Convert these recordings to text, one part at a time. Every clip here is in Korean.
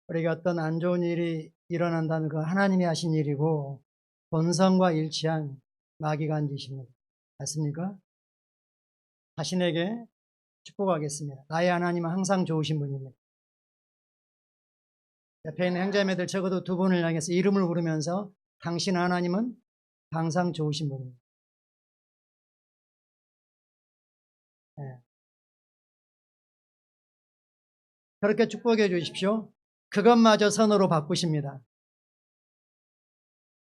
우리가 어떤 안 좋은 일이 일어난다면 그 하나님이 하신 일이고 본성과 일치한 마귀가 한 짓입니다. 맞습니까? 자신에게 축복하겠습니다. 나의 하나님은 항상 좋으신 분입니다. 옆에 있는 형제매들 적어도 두 분을 향해서 이름을 부르면서 당신 하나님은 항상 좋으신 분입니다. 네. 그렇게 축복해 주십시오. 그것마저 선으로 바꾸십니다.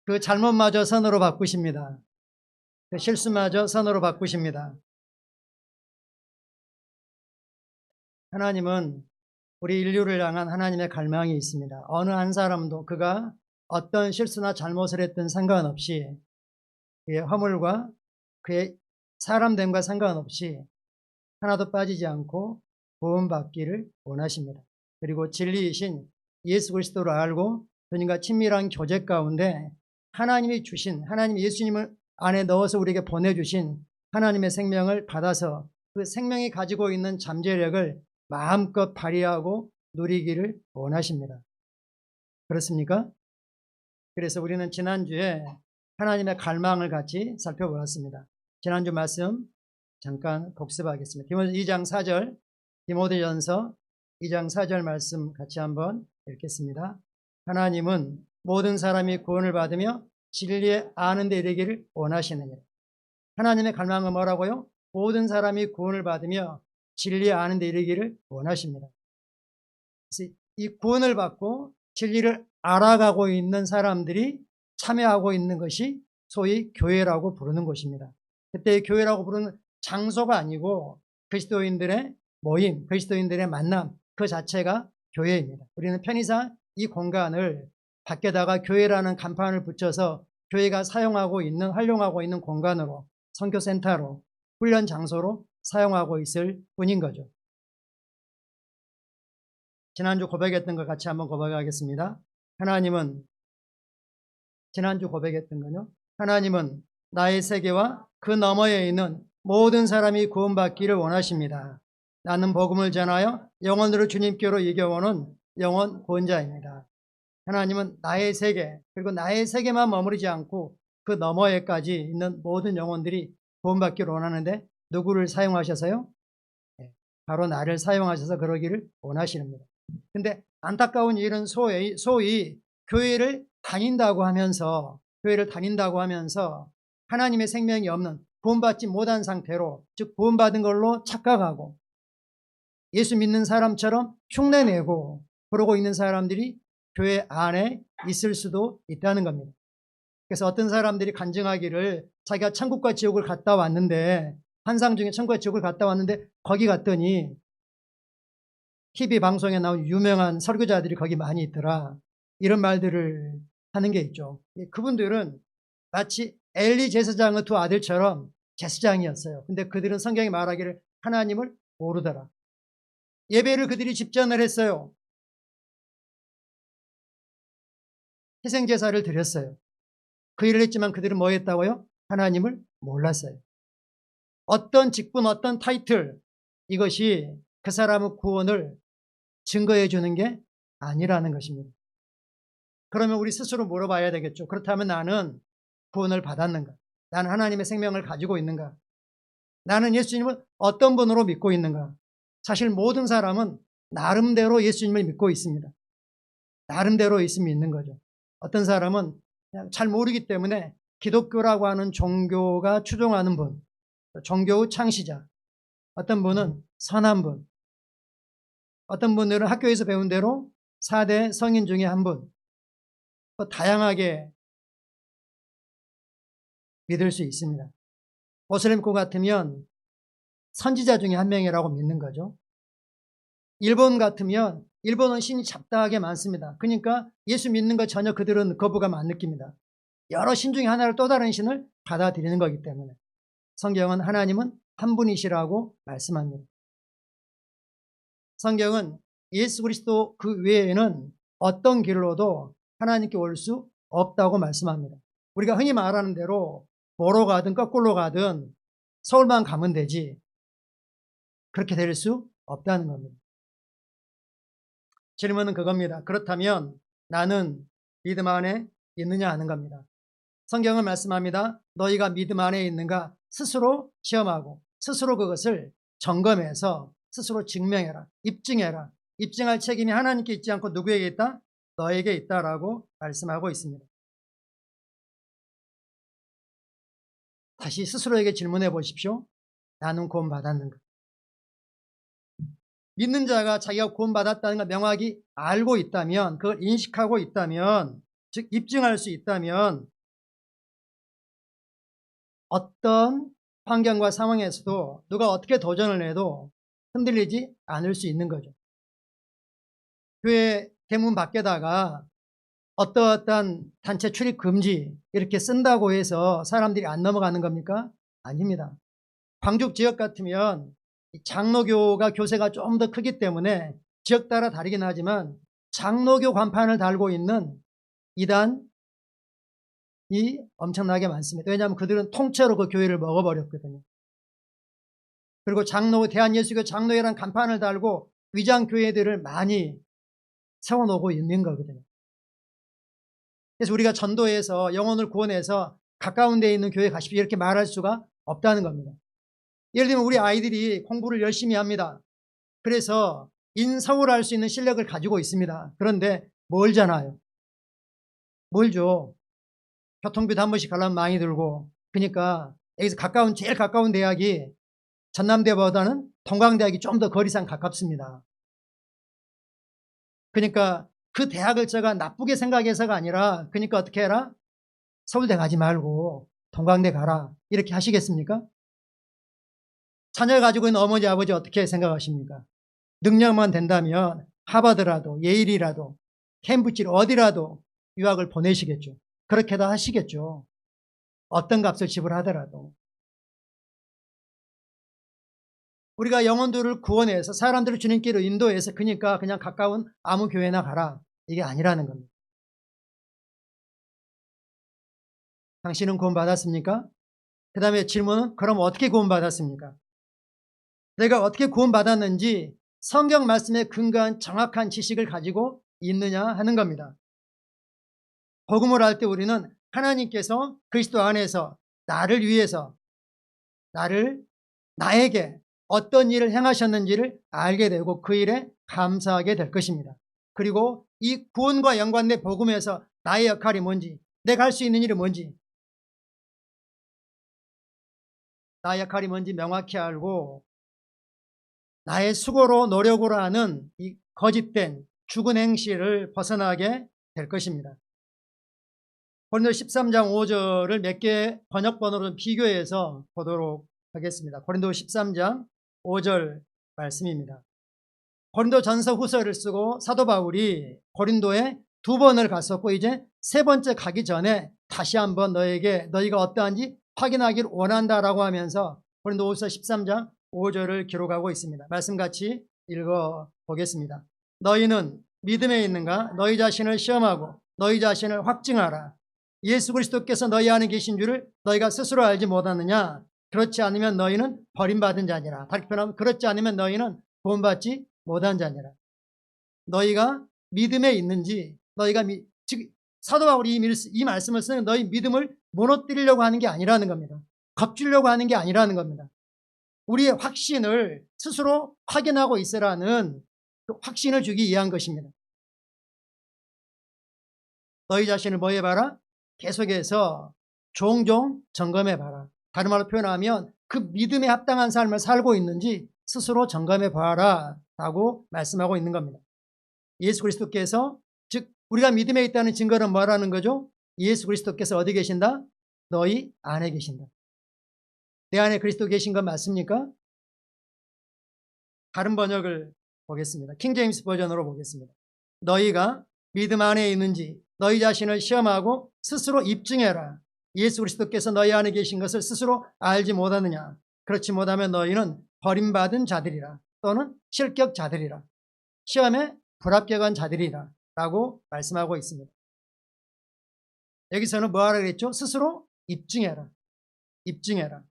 그 잘못마저 선으로 바꾸십니다. 그 실수마저 선으로 바꾸십니다. 하나님은 우리 인류를 향한 하나님의 갈망이 있습니다. 어느 한 사람도 그가 어떤 실수나 잘못을 했든 상관없이 그의 허물과 그의 사람됨과 상관없이 하나도 빠지지 않고 구원받기를 원하십니다. 그리고 진리이신 예수 그리스도를 알고 주님과 친밀한 교제 가운데 하나님이 주신 하나님 예수님을 안에 넣어서 우리에게 보내주신 하나님의 생명을 받아서 그 생명이 가지고 있는 잠재력을 마음껏 발휘하고 누리기를 원하십니다. 그렇습니까? 그래서 우리는 지난주에 하나님의 갈망을 같이 살펴보았습니다. 지난주 말씀 잠깐 복습하겠습니다. 디모데 2장 4절, 디모데전서 2장 4절 말씀 같이 한번 읽겠습니다. 하나님은 모든 사람이 구원을 받으며 진리에 아는 데 이르기를 원하시느니라. 하나님의 갈망은 뭐라고요? 모든 사람이 구원을 받으며 진리에 아는 데 이르기를 원하십니다. 그래서 이 구원을 받고 진리를 알아가고 있는 사람들이 참여하고 있는 것이 소위 교회라고 부르는 것입니다. 그때 교회라고 부르는 장소가 아니고 그리스도인들의 모임, 그리스도인들의 만남 그 자체가 교회입니다. 우리는 편의상 이 공간을 밖에다가 교회라는 간판을 붙여서 교회가 사용하고 있는, 활용하고 있는 공간으로 선교센터로 훈련 장소로 사용하고 있을 뿐인 거죠. 지난주 고백했던 것 같이 한번 고백하겠습니다. 하나님은 지난주 고백했던 거요. 하나님은 나의 세계와 그 너머에 있는 모든 사람이 구원받기를 원하십니다. 나는 복음을 전하여 영혼으로 주님께로 이겨오는 영혼 구원자입니다. 하나님은 나의 세계 그리고 나의 세계만 머무르지 않고 그 너머에까지 있는 모든 영혼들이 구원받기를 원하는데 누구를 사용하셔서요? 바로 나를 사용하셔서 그러기를 원하시는니다. 근데 안타까운 일은 소위 교회를 다닌다고 하면서 하나님의 생명이 없는 구원받지 못한 상태로 즉 구원받은 걸로 착각하고 예수 믿는 사람처럼 흉내내고 그러고 있는 사람들이 교회 안에 있을 수도 있다는 겁니다. 그래서 어떤 사람들이 간증하기를 자기가 천국과 지옥을 갔다 왔는데 환상 중에 천국과 지옥을 갔다 왔는데 거기 갔더니 TV 방송에 나온 유명한 설교자들이 거기 많이 있더라. 이런 말들을 하는 게 있죠. 그분들은 마치 엘리 제사장의 두 아들처럼 제사장이었어요. 근데 그들은 성경이 말하기를 하나님을 모르더라. 예배를 그들이 집전을 했어요. 희생제사를 드렸어요. 그 일을 했지만 그들은 뭐 했다고요? 하나님을 몰랐어요. 어떤 직분, 어떤 타이틀 이것이 그 사람의 구원을 증거해 주는 게 아니라는 것입니다. 그러면 우리 스스로 물어봐야 되겠죠. 그렇다면 나는 구원을 받았는가? 나는 하나님의 생명을 가지고 있는가? 나는 예수님을 어떤 분으로 믿고 있는가? 사실 모든 사람은 나름대로 예수님을 믿고 있습니다. 나름대로 예수 믿는 거죠. 어떤 사람은 그냥 잘 모르기 때문에 기독교라고 하는 종교가 추종하는 분, 종교의 창시자, 어떤 분은 선한 분, 어떤 분들은 학교에서 배운 대로 4대 성인 중에 한 분, 다양하게 믿을 수 있습니다. 옷을 입고 같으면 선지자 중에 한 명이라고 믿는 거죠. 일본 같으면 일본은 신이 잡다하게 많습니다. 그러니까 예수 믿는 것 전혀 그들은 거부감 안 느낍니다. 여러 신 중에 하나를 또 다른 신을 받아들이는 거기 때문에 성경은 하나님은 한 분이시라고 말씀합니다. 성경은 예수 그리스도 그 외에는 어떤 길로도 하나님께 올 수 없다고 말씀합니다. 우리가 흔히 말하는 대로 뭐로 가든 거꾸로 가든 서울만 가면 되지 그렇게 될 수 없다는 겁니다. 질문은 그겁니다. 그렇다면 나는 믿음 안에 있느냐 하는 겁니다. 성경은 말씀합니다. 너희가 믿음 안에 있는가 스스로 시험하고 스스로 그것을 점검해서 스스로 증명해라. 입증해라. 입증할 책임이 하나님께 있지 않고 누구에게 있다? 너에게 있다라고 말씀하고 있습니다. 다시 스스로에게 질문해 보십시오. 나는 구원받았는가? 믿는 자가 자기가 구원받았다는 걸 명확히 알고 있다면, 그걸 인식하고 있다면, 즉 입증할 수 있다면 어떤 환경과 상황에서도 누가 어떻게 도전을 해도 흔들리지 않을 수 있는 거죠. 교회 대문 밖에다가 어떠한 단체 출입 금지 이렇게 쓴다고 해서 사람들이 안 넘어가는 겁니까? 아닙니다. 광주 지역 같으면 장로교가 교세가 좀 더 크기 때문에 지역 따라 다르긴 하지만 장로교 간판을 달고 있는 이단이 엄청나게 많습니다. 왜냐하면 그들은 통째로 그 교회를 먹어버렸거든요. 그리고 대한예수교 장로회라는 간판을 달고 위장교회들을 많이 세워놓고 있는 거거든요. 그래서 우리가 전도해서 영혼을 구원해서 가까운 데에 있는 교회 가십시오 이렇게 말할 수가 없다는 겁니다. 예를 들면 우리 아이들이 공부를 열심히 합니다. 그래서 인서울을 할 수 있는 실력을 가지고 있습니다. 그런데 멀잖아요. 멀죠. 교통비도 한 번씩 가려면 많이 들고. 그러니까 여기서 제일 가까운 대학이 전남대보다는 동강대학이 좀 더 거리상 가깝습니다. 그러니까 그 대학을 제가 나쁘게 생각해서가 아니라 그러니까 어떻게 해라? 서울대 가지 말고 동강대 가라. 이렇게 하시겠습니까? 자녀를 가지고 있는 어머니 아버지 어떻게 생각하십니까? 능력만 된다면 하버드라도 예일이라도 캠브리지 어디라도 유학을 보내시겠죠. 그렇게도 하시겠죠. 어떤 값을 지불하더라도. 우리가 영혼들을 구원해서 사람들을 주님께로 인도해서 그러니까 그냥 가까운 아무 교회나 가라. 이게 아니라는 겁니다. 당신은 구원받았습니까? 그 다음에 질문은 그럼 어떻게 구원받았습니까? 내가 어떻게 구원받았는지 성경 말씀에 근거한 정확한 지식을 가지고 있느냐 하는 겁니다. 복음을 할 때 우리는 하나님께서 그리스도 안에서 나를 위해서 나에게 어떤 일을 행하셨는지를 알게 되고 그 일에 감사하게 될 것입니다. 그리고 이 구원과 연관된 복음에서 나의 역할이 뭔지, 내가 할 수 있는 일이 뭔지, 나의 역할이 뭔지 명확히 알고 나의 수고로 노력으로 하는 이 거짓된 죽은 행실을 벗어나게 될 것입니다. 고린도 13장 5절을 몇 개의 번역본으로 비교해서 보도록 하겠습니다. 고린도 13장 5절 말씀입니다. 고린도 전서 후서를 쓰고 사도 바울이 고린도에 2번을 갔었고 이제 3번째 가기 전에 다시 한번 너희가 어떠한지 확인하기를 원한다라고 하면서 고린도 후서 13장 5절을 기록하고 있습니다. 말씀 같이 읽어보겠습니다. 너희는 믿음에 있는가? 너희 자신을 시험하고 너희 자신을 확증하라. 예수 그리스도께서 너희 안에 계신 줄을 너희가 스스로 알지 못하느냐? 그렇지 않으면 너희는 버림받은 자니라. 다르게 표현하면 그렇지 않으면 너희는 구원받지 못한 자니라. 너희가 믿음에 있는지 즉 사도 바울이 이 말씀을 쓰는 너희 믿음을 무너뜨리려고 하는 게 아니라는 겁니다. 겁주려고 하는 게 아니라는 겁니다. 우리의 확신을 스스로 확인하고 있으라는 그 확신을 주기 위한 것입니다. 너희 자신을 뭐 해봐라? 계속해서 종종 점검해봐라. 다른 말로 표현하면 그 믿음에 합당한 삶을 살고 있는지 스스로 점검해봐라 라고 말씀하고 있는 겁니다. 예수 그리스도께서 즉 우리가 믿음에 있다는 증거는 뭐라는 거죠? 예수 그리스도께서 어디 계신다? 너희 안에 계신다. 내 안에 그리스도 계신 건 맞습니까? 다른 번역을 보겠습니다. 킹제임스 버전으로 보겠습니다. 너희가 믿음 안에 있는지 너희 자신을 시험하고 스스로 입증해라. 예수 그리스도께서 너희 안에 계신 것을 스스로 알지 못하느냐? 그렇지 못하면 너희는 버림받은 자들이라 또는 실격자들이라 시험에 불합격한 자들이라 라고 말씀하고 있습니다. 여기서는 뭐 하라 그랬죠? 스스로 입증해라. 입증해라.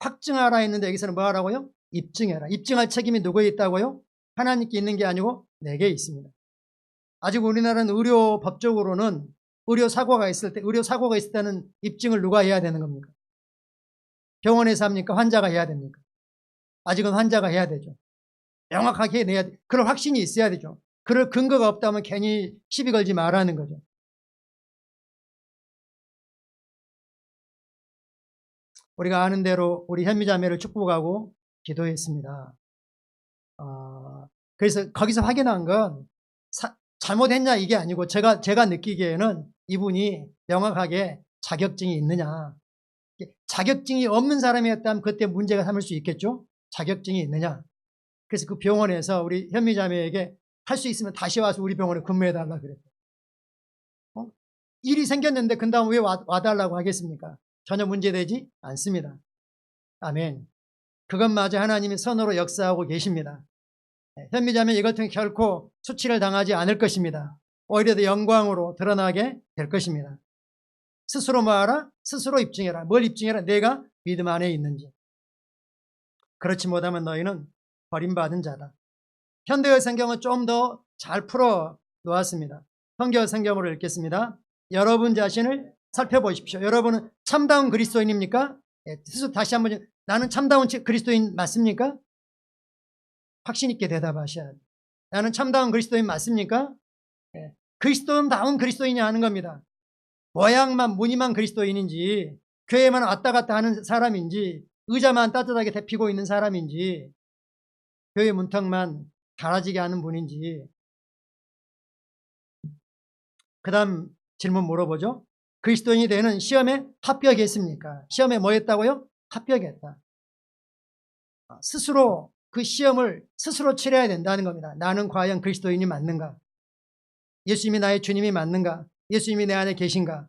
확증하라 했는데 여기서는 뭐 하라고요? 입증해라. 입증할 책임이 누구에 있다고요? 하나님께 있는 게 아니고 내게 있습니다. 아직 우리나라는 의료법적으로는 의료 사고가 있을 때는 입증을 누가 해야 되는 겁니까? 병원에서 합니까? 환자가 해야 됩니까? 아직은 환자가 해야 되죠. 명확하게 내야 돼. 그럴 확신이 있어야 되죠. 그럴 근거가 없다면 괜히 시비 걸지 말라는 거죠. 우리가 아는 대로 우리 현미자매를 축복하고 기도했습니다. 그래서 거기서 확인한 건 잘못했냐 이게 아니고 제가 느끼기에는 이분이 명확하게 자격증이 있느냐. 자격증이 없는 사람이었다면 그때 문제가 삼을 수 있겠죠. 자격증이 있느냐. 그래서 그 병원에서 우리 현미자매에게 할 수 있으면 다시 와서 우리 병원에 근무해달라 그랬어요. 일이 생겼는데 그 다음 왜 와달라고 하겠습니까? 전혀 문제되지 않습니다. 아멘. 그것마저 하나님이 선으로 역사하고 계십니다. 현미자매 이것 통해 결코 수치를 당하지 않을 것입니다. 오히려 더 영광으로 드러나게 될 것입니다. 스스로 뭐하라? 스스로 입증해라. 뭘 입증해라? 내가 믿음 안에 있는지. 그렇지 못하면 너희는 버림받은 자다. 현대의 성경은 좀 더 잘 풀어 놓았습니다. 성경 성경으로 읽겠습니다. 여러분 자신을 살펴보십시오. 여러분은 참다운 그리스도인입니까? 스스로 다시 한번 나는 참다운 그리스도인 맞습니까? 확신 있게 대답하셔야 돼요. 나는 참다운 그리스도인 맞습니까? 그리스도인다운 그리스도인이 하는 겁니다. 모양만 무늬만 그리스도인인지 교회만 왔다 갔다 하는 사람인지 의자만 따뜻하게 데피고 있는 사람인지 교회 문턱만 달아지게 하는 분인지. 그 다음 질문 물어보죠. 그리스도인이 되는 시험에 합격했습니까? 시험에 뭐 했다고요? 합격했다. 스스로 그 시험을 스스로 치러야 된다는 겁니다. 나는 과연 그리스도인이 맞는가? 예수님이 나의 주님이 맞는가? 예수님이 내 안에 계신가?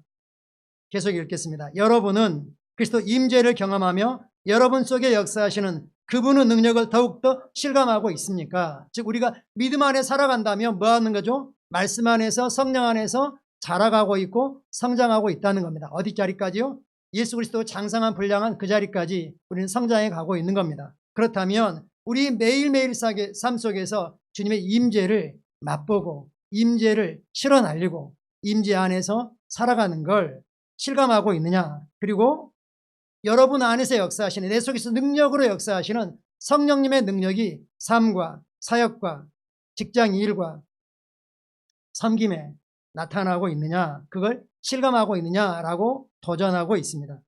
계속 읽겠습니다. 여러분은 그리스도 임재를 경험하며 여러분 속에 역사하시는 그분의 능력을 더욱더 실감하고 있습니까? 즉 우리가 믿음 안에 살아간다면 뭐 하는 거죠? 말씀 안에서 성령 안에서 자라가고 있고 성장하고 있다는 겁니다. 어디 자리까지요? 예수 그리스도 장성한 분량한 그 자리까지 우리는 성장해 가고 있는 겁니다. 그렇다면 우리 매일매일 삶 속에서 주님의 임재를 맛보고 임재를 실어 날리고 임재 안에서 살아가는 걸 실감하고 있느냐. 그리고 여러분 안에서 역사하시는 내 속에서 능력으로 역사하시는 성령님의 능력이 삶과 사역과 직장 일과 섬김에 나타나고 있느냐. 그걸 실감하고 있느냐라고 도전하고 있습니다.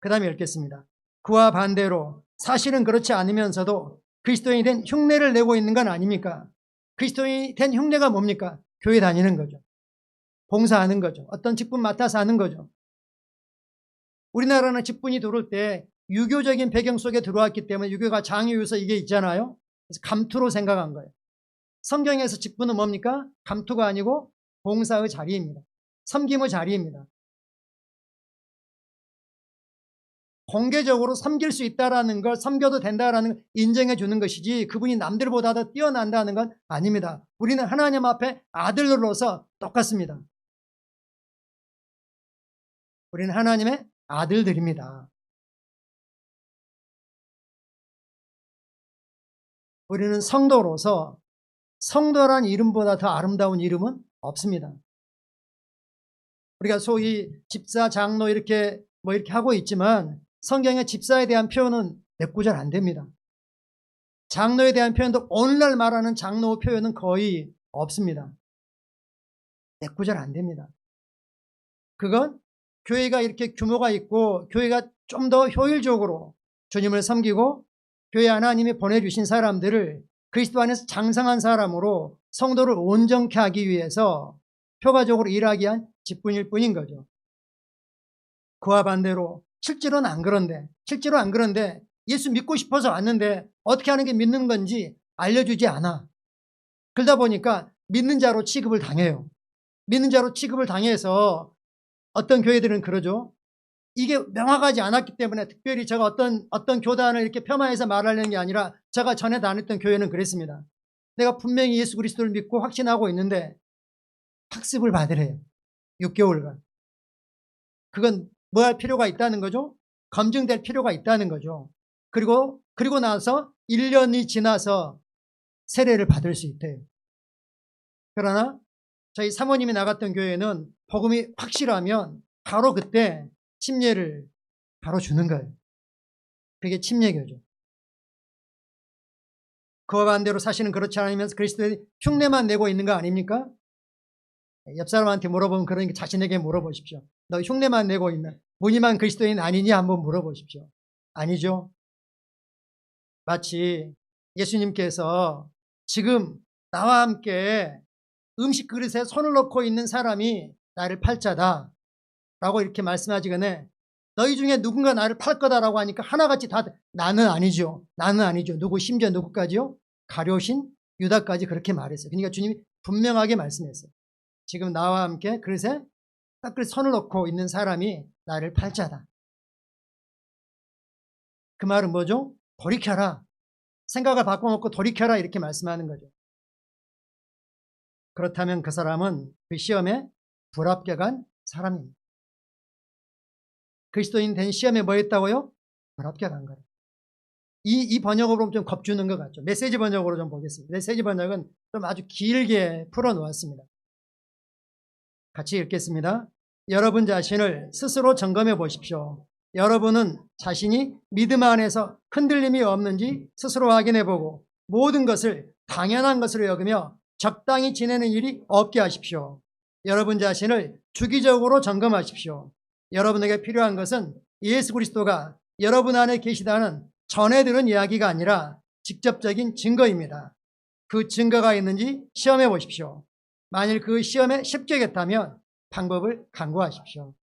그 다음에 읽겠습니다. 그와 반대로 사실은 그렇지 않으면서도 그리스도인이 된 흉내를 내고 있는 건 아닙니까? 그리스도인이 된 흉내가 뭡니까? 교회 다니는 거죠. 봉사하는 거죠. 어떤 직분 맡아서 하는 거죠. 우리나라는 직분이 들어올 때 유교적인 배경 속에 들어왔기 때문에 유교가 장유유서 이게 있잖아요. 그래서 감투로 생각한 거예요. 성경에서 직분은 뭡니까? 감투가 아니고 봉사의 자리입니다. 섬김의 자리입니다. 공개적으로 섬길 수 있다는 걸 섬겨도 된다는 걸 인정해 주는 것이지 그분이 남들보다 더 뛰어난다는 건 아닙니다. 우리는 하나님 앞에 아들로서 똑같습니다. 우리는 하나님의 아들들입니다. 우리는 성도로서 성도란 이름보다 더 아름다운 이름은 없습니다. 우리가 소위 집사, 장로 이렇게 하고 있지만 성경의 집사에 대한 표현은 몇 구절 안 됩니다. 장로에 대한 표현도 오늘날 말하는 장로 표현은 거의 없습니다. 몇 구절 안 됩니다. 그건 교회가 이렇게 규모가 있고 교회가 좀 더 효율적으로 주님을 섬기고 교회 하나님이 보내주신 사람들을 그리스도 안에서 장성한 사람으로 성도를 온전케 하기 위해서 표가적으로 일하기 위한 직분일 뿐인 거죠. 그와 반대로 실제로 안 그런데 예수 믿고 싶어서 왔는데 어떻게 하는 게 믿는 건지 알려주지 않아. 그러다 보니까 믿는 자로 취급을 당해요. 믿는 자로 취급을 당해서 어떤 교회들은 그러죠. 이게 명확하지 않았기 때문에 특별히 제가 어떤 교단을 이렇게 폄하해서 말하려는 게 아니라 제가 전에 다녔던 교회는 그랬습니다. 내가 분명히 예수 그리스도를 믿고 확신하고 있는데 학습을 받으래요. 6개월간. 그건 뭐 할 필요가 있다는 거죠? 검증될 필요가 있다는 거죠. 그리고 나서 1년이 지나서 세례를 받을 수 있대요. 그러나 저희 사모님이 나갔던 교회는 복음이 확실하면 바로 그때 침례를 바로 주는 거예요. 그게 침례교죠. 그와 반대로 사실은 그렇지 않으면서 그리스도의 흉내만 내고 있는 거 아닙니까? 옆 사람한테 물어보면 그러니까 자신에게 물어보십시오. 너 흉내만 내고 있는 무늬만 그리스도인 아니니 한번 물어보십시오. 아니죠. 마치 예수님께서 지금 나와 함께 음식 그릇에 손을 넣고 있는 사람이 나를 팔자다 라고 이렇게 말씀하시거나 너희 중에 누군가 나를 팔 거다라고 하니까 하나같이 다 나는 아니죠. 나는 아니죠. 누구 심지어 누구까지요? 가룟신 유다까지 그렇게 말했어요. 그러니까 주님이 분명하게 말씀했어요. 지금 나와 함께 그릇에 딱 손을 넣고 있는 사람이 나를 팔자다. 그 말은 뭐죠? 돌이켜라. 생각을 바꿔먹고 돌이켜라 이렇게 말씀하는 거죠. 그렇다면 그 사람은 그 시험에 불합격한 사람입니다. 그리스도인 된 시험에 뭐 했다고요? 불합격한 거예요. 이 번역으로 보면 좀 겁주는 것 같죠. 메시지 번역으로 좀 보겠습니다. 메시지 번역은 좀 아주 길게 풀어놓았습니다. 같이 읽겠습니다. 여러분 자신을 스스로 점검해 보십시오. 여러분은 자신이 믿음 안에서 흔들림이 없는지 스스로 확인해 보고 모든 것을 당연한 것으로 여기며 적당히 지내는 일이 없게 하십시오. 여러분 자신을 주기적으로 점검하십시오. 여러분에게 필요한 것은 예수 그리스도가 여러분 안에 계시다는 전해 들은 이야기가 아니라 직접적인 증거입니다. 그 증거가 있는지 시험해 보십시오. 만일 그 시험에 합격했다면 방법을 강구하십시오.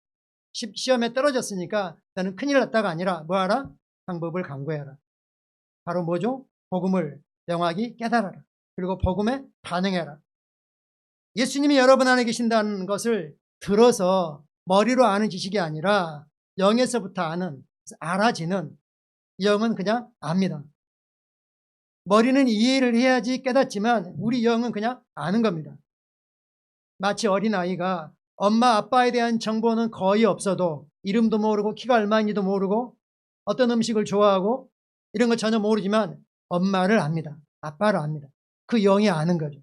시험에 떨어졌으니까 나는 큰일 났다가 아니라 뭐하라? 방법을 강구해라. 바로 뭐죠? 복음을 명확히 깨달아라. 그리고 복음에 반응해라. 예수님이 여러분 안에 계신다는 것을 들어서 머리로 아는 지식이 아니라 영에서부터 아는, 알아지는, 영은 그냥 압니다. 머리는 이해를 해야지 깨닫지만 우리 영은 그냥 아는 겁니다. 마치 어린아이가 엄마 아빠에 대한 정보는 거의 없어도 이름도 모르고 키가 얼마인지도 모르고 어떤 음식을 좋아하고 이런 거 전혀 모르지만 엄마를 압니다. 아빠를 압니다. 그 영이 아는 거죠.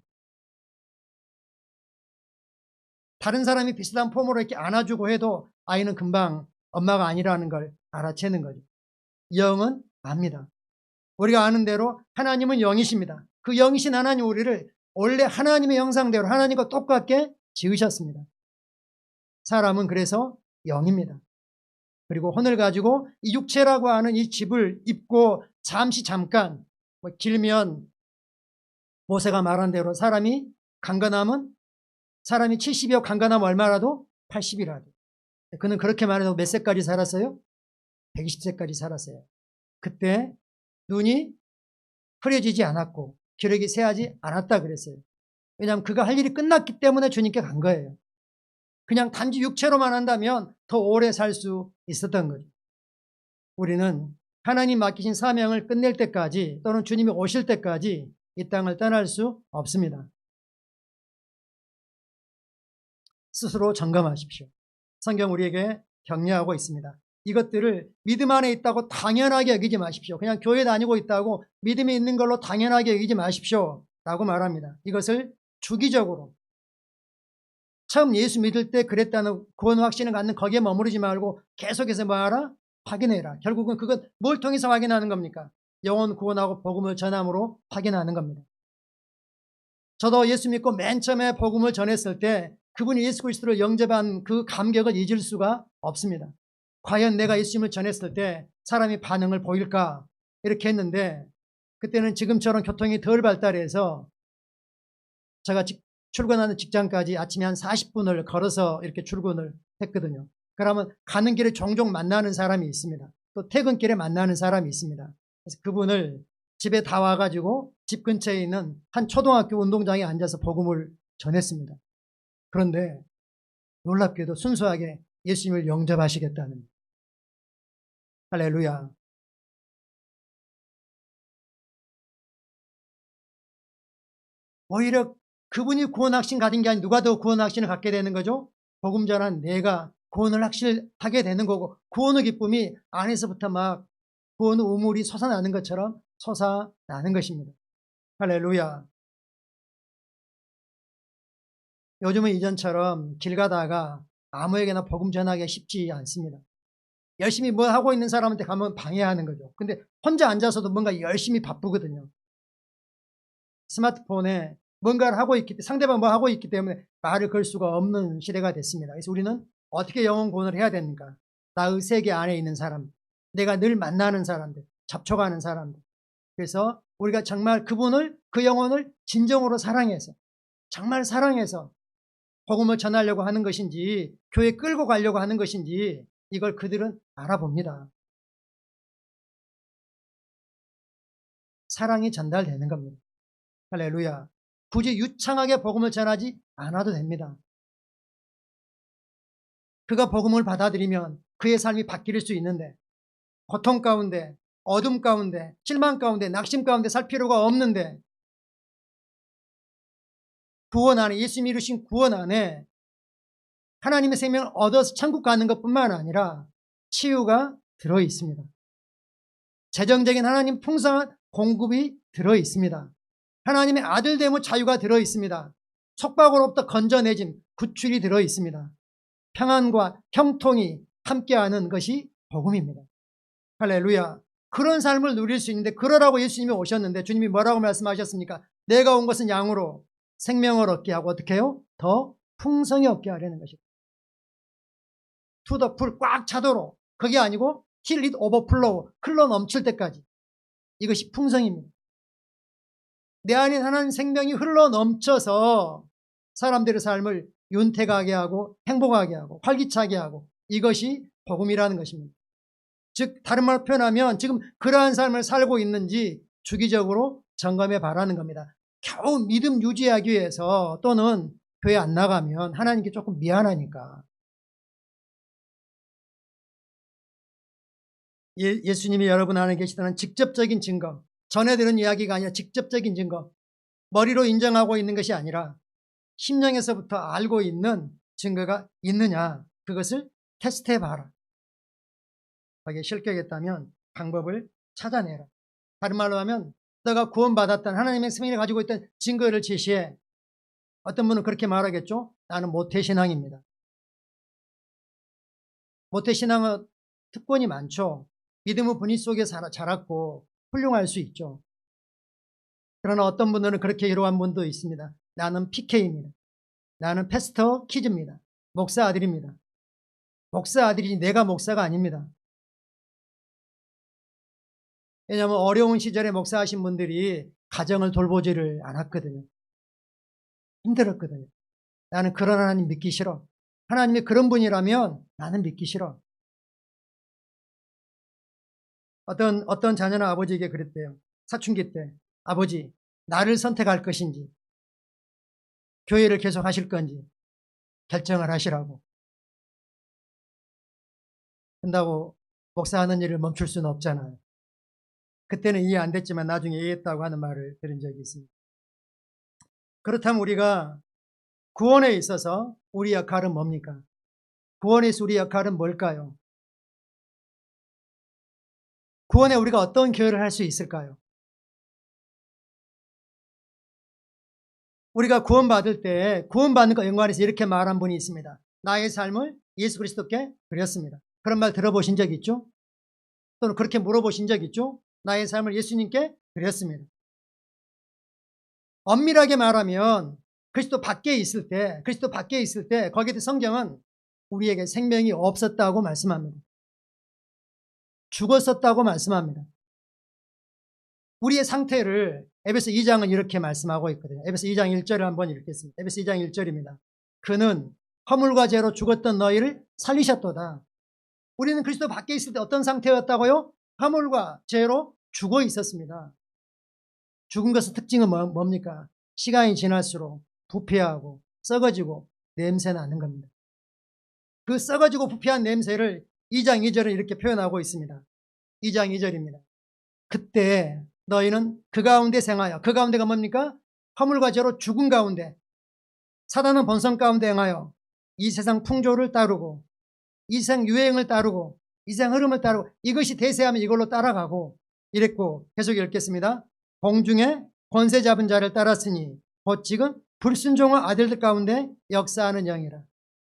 다른 사람이 비슷한 폼으로 이렇게 안아주고 해도 아이는 금방 엄마가 아니라는 걸 알아채는 거죠. 영은 압니다. 우리가 아는 대로 하나님은 영이십니다. 그 영이신 하나님 우리를 원래 하나님의 형상대로 하나님과 똑같게 지으셨습니다. 사람은 그래서 영입니다. 그리고 혼을 가지고 이 육체라고 하는 이 집을 입고 잠깐 길면 모세가 말한 대로 사람이 강건하면 사람이 70이요 강건하면 얼마라도 80이라도 그는 그렇게 말해도 몇 세까지 살았어요? 120세까지 살았어요. 그때 눈이 흐려지지 않았고 기력이 쇠하지 않았다 그랬어요. 왜냐하면 그가 할 일이 끝났기 때문에 주님께 간 거예요. 그냥 단지 육체로만 한다면 더 오래 살 수 있었던 거죠. 우리는 하나님 맡기신 사명을 끝낼 때까지 또는 주님이 오실 때까지 이 땅을 떠날 수 없습니다. 스스로 점검하십시오. 성경 우리에게 격려하고 있습니다. 이것들을 믿음 안에 있다고 당연하게 여기지 마십시오. 그냥 교회 다니고 있다고 믿음이 있는 걸로 당연하게 여기지 마십시오 라고 말합니다. 이것을 주기적으로 처음 예수 믿을 때 그랬다는 구원 확신을 갖는 거기에 머무르지 말고 계속해서 뭐하라? 확인해라. 결국은 그것 뭘 통해서 확인하는 겁니까? 영혼 구원하고 복음을 전함으로 확인하는 겁니다. 저도 예수 믿고 맨 처음에 복음을 전했을 때 그분이 예수 그리스도를 영접한 그 감격을 잊을 수가 없습니다. 과연 내가 예수님을 전했을 때 사람이 반응을 보일까? 이렇게 했는데 그때는 지금처럼 교통이 덜 발달해서 제가 출근하는 직장까지 아침에 한 40분을 걸어서 이렇게 출근을 했거든요. 그러면 가는 길에 종종 만나는 사람이 있습니다. 또 퇴근길에 만나는 사람이 있습니다. 그래서 그분을 집에 다 와가지고 집 근처에 있는 한 초등학교 운동장에 앉아서 복음을 전했습니다. 그런데 놀랍게도 순수하게 예수님을 영접하시겠다는 할렐루야. 오히려 그분이 구원 확신 가진 게 아니라 누가 더 구원 확신을 갖게 되는 거죠? 복음 전한 내가 구원을 확실하게 되는 거고 구원의 기쁨이 안에서부터 막 구원의 우물이 솟아나는 것처럼 솟아나는 것입니다. 할렐루야. 요즘은 이전처럼 길 가다가 아무에게나 복음 전하기가 쉽지 않습니다. 열심히 뭐 하고 있는 사람한테 가면 방해하는 거죠. 근데 혼자 앉아서도 뭔가 열심히 바쁘거든요. 스마트폰에 뭔가를 하고 있기 때문에, 상대방 뭐 하고 있기 때문에 말을 걸 수가 없는 시대가 됐습니다. 그래서 우리는 어떻게 영혼 구원을 해야 됩니까? 나의 세계 안에 있는 사람, 내가 늘 만나는 사람들, 접촉하는 사람들. 그래서 우리가 정말 그분을, 그 영혼을 진정으로 사랑해서, 정말 사랑해서 복음을 전하려고 하는 것인지, 교회 끌고 가려고 하는 것인지, 이걸 그들은 알아봅니다. 사랑이 전달되는 겁니다. 할렐루야. 굳이 유창하게 복음을 전하지 않아도 됩니다. 그가 복음을 받아들이면 그의 삶이 바뀔 수 있는데, 고통 가운데, 어둠 가운데, 실망 가운데, 낙심 가운데 살 필요가 없는데, 구원 안에, 예수님이 이루신 구원 안에 하나님의 생명을 얻어서 천국 가는 것뿐만 아니라 치유가 들어 있습니다. 재정적인 하나님 풍성한 공급이 들어 있습니다. 하나님의 아들 되면 자유가 들어 있습니다. 속박으로부터 건져내짐, 구출이 들어 있습니다. 평안과 형통이 함께하는 것이 복음입니다. 할렐루야. 그런 삶을 누릴 수 있는데, 그러라고 예수님이 오셨는데, 주님이 뭐라고 말씀하셨습니까? 내가 온 것은 양으로 생명을 얻게 하고 어떻게 해요? 더 풍성히 얻게 하려는 것입니다. 투 더 풀, 꽉 차도록. 그게 아니고 till it overflow, 흘러 넘칠 때까지. 이것이 풍성입니다. 내 안에 하나님 생명이 흘러 넘쳐서 사람들의 삶을 윤택하게 하고 행복하게 하고 활기차게 하고, 이것이 복음이라는 것입니다. 즉 다른 말로 표현하면 지금 그러한 삶을 살고 있는지 주기적으로 점검해 바라는 겁니다. 겨우 믿음 유지하기 위해서 또는 교회 안 나가면 하나님께 조금 미안하니까. 예수님이 여러분 안에 계시다는 직접적인 증거, 전해 들은 이야기가 아니라 직접적인 증거, 머리로 인정하고 있는 것이 아니라 심령에서부터 알고 있는 증거가 있느냐, 그것을 테스트해 봐라. 거기에 실격했다면 방법을 찾아내라. 다른 말로 하면 너가 구원받았다는 하나님의 생명을 가지고 있던 증거를 제시해. 어떤 분은 그렇게 말하겠죠. 나는 모태신앙입니다. 모태신앙은 특권이 많죠. 믿음의 분위 속에 자랐고 훌륭할 수 있죠. 그러나 어떤 분들은 그렇게 이루한 분도 있습니다. 나는 PK입니다. 나는 패스터 키즈입니다. 목사 아들입니다. 목사 아들이지 내가 목사가 아닙니다. 왜냐하면 어려운 시절에 목사하신 분들이 가정을 돌보지를 않았거든요. 힘들었거든요. 나는 그런 하나님 믿기 싫어. 하나님이 그런 분이라면 나는 믿기 싫어. 어떤 자녀는 아버지에게 그랬대요. 사춘기 때. 아버지, 나를 선택할 것인지 교회를 계속 하실 건지 결정을 하시라고. 한다고 목사하는 일을 멈출 수는 없잖아요. 그때는 이해 안 됐지만 나중에 이해했다고 하는 말을 들은 적이 있습니다. 그렇다면 우리가 구원에 있어서 우리 역할은 뭡니까? 구원에서 우리 역할은 뭘까요? 구원에 우리가 어떤 기여를 할 수 있을까요? 우리가 구원받을 때 구원받는 것 연관해서 이렇게 말한 분이 있습니다. 나의 삶을 예수 그리스도께 드렸습니다. 그런 말 들어보신 적 있죠? 또는 그렇게 물어보신 적 있죠? 나의 삶을 예수님께 드렸습니다. 엄밀하게 말하면 그리스도 밖에 있을 때 거기에 성경은 우리에게 생명이 없었다고 말씀합니다. 죽었었다고 말씀합니다. 우리의 상태를 에베소 2장은 이렇게 말씀하고 있거든요. 에베소 2장 1절을 한번 읽겠습니다. 에베소 2장 1절입니다. 그는 허물과 죄로 죽었던 너희를 살리셨도다. 우리는 그리스도 밖에 있을 때 어떤 상태였다고요? 허물과 죄로 죽어 있었습니다. 죽은 것의 특징은 뭡니까? 시간이 지날수록 부패하고 썩어지고 냄새 나는 겁니다. 그 썩어지고 부패한 냄새를 2장 2절은 이렇게 표현하고 있습니다. 2장 2절입니다. 그때 너희는 그 가운데 생하여, 그 가운데가 뭡니까? 허물과 죄로 죽은 가운데, 사단은 본성 가운데 행하여 이 세상 풍조를 따르고 이 세상 유행을 따르고 이 세상 흐름을 따르고 이것이 대세하면 이걸로 따라가고 이랬고, 계속 읽겠습니다. 공중에 권세 잡은 자를 따랐으니 곧 지금 불순종한 아들들 가운데 역사하는 영이라.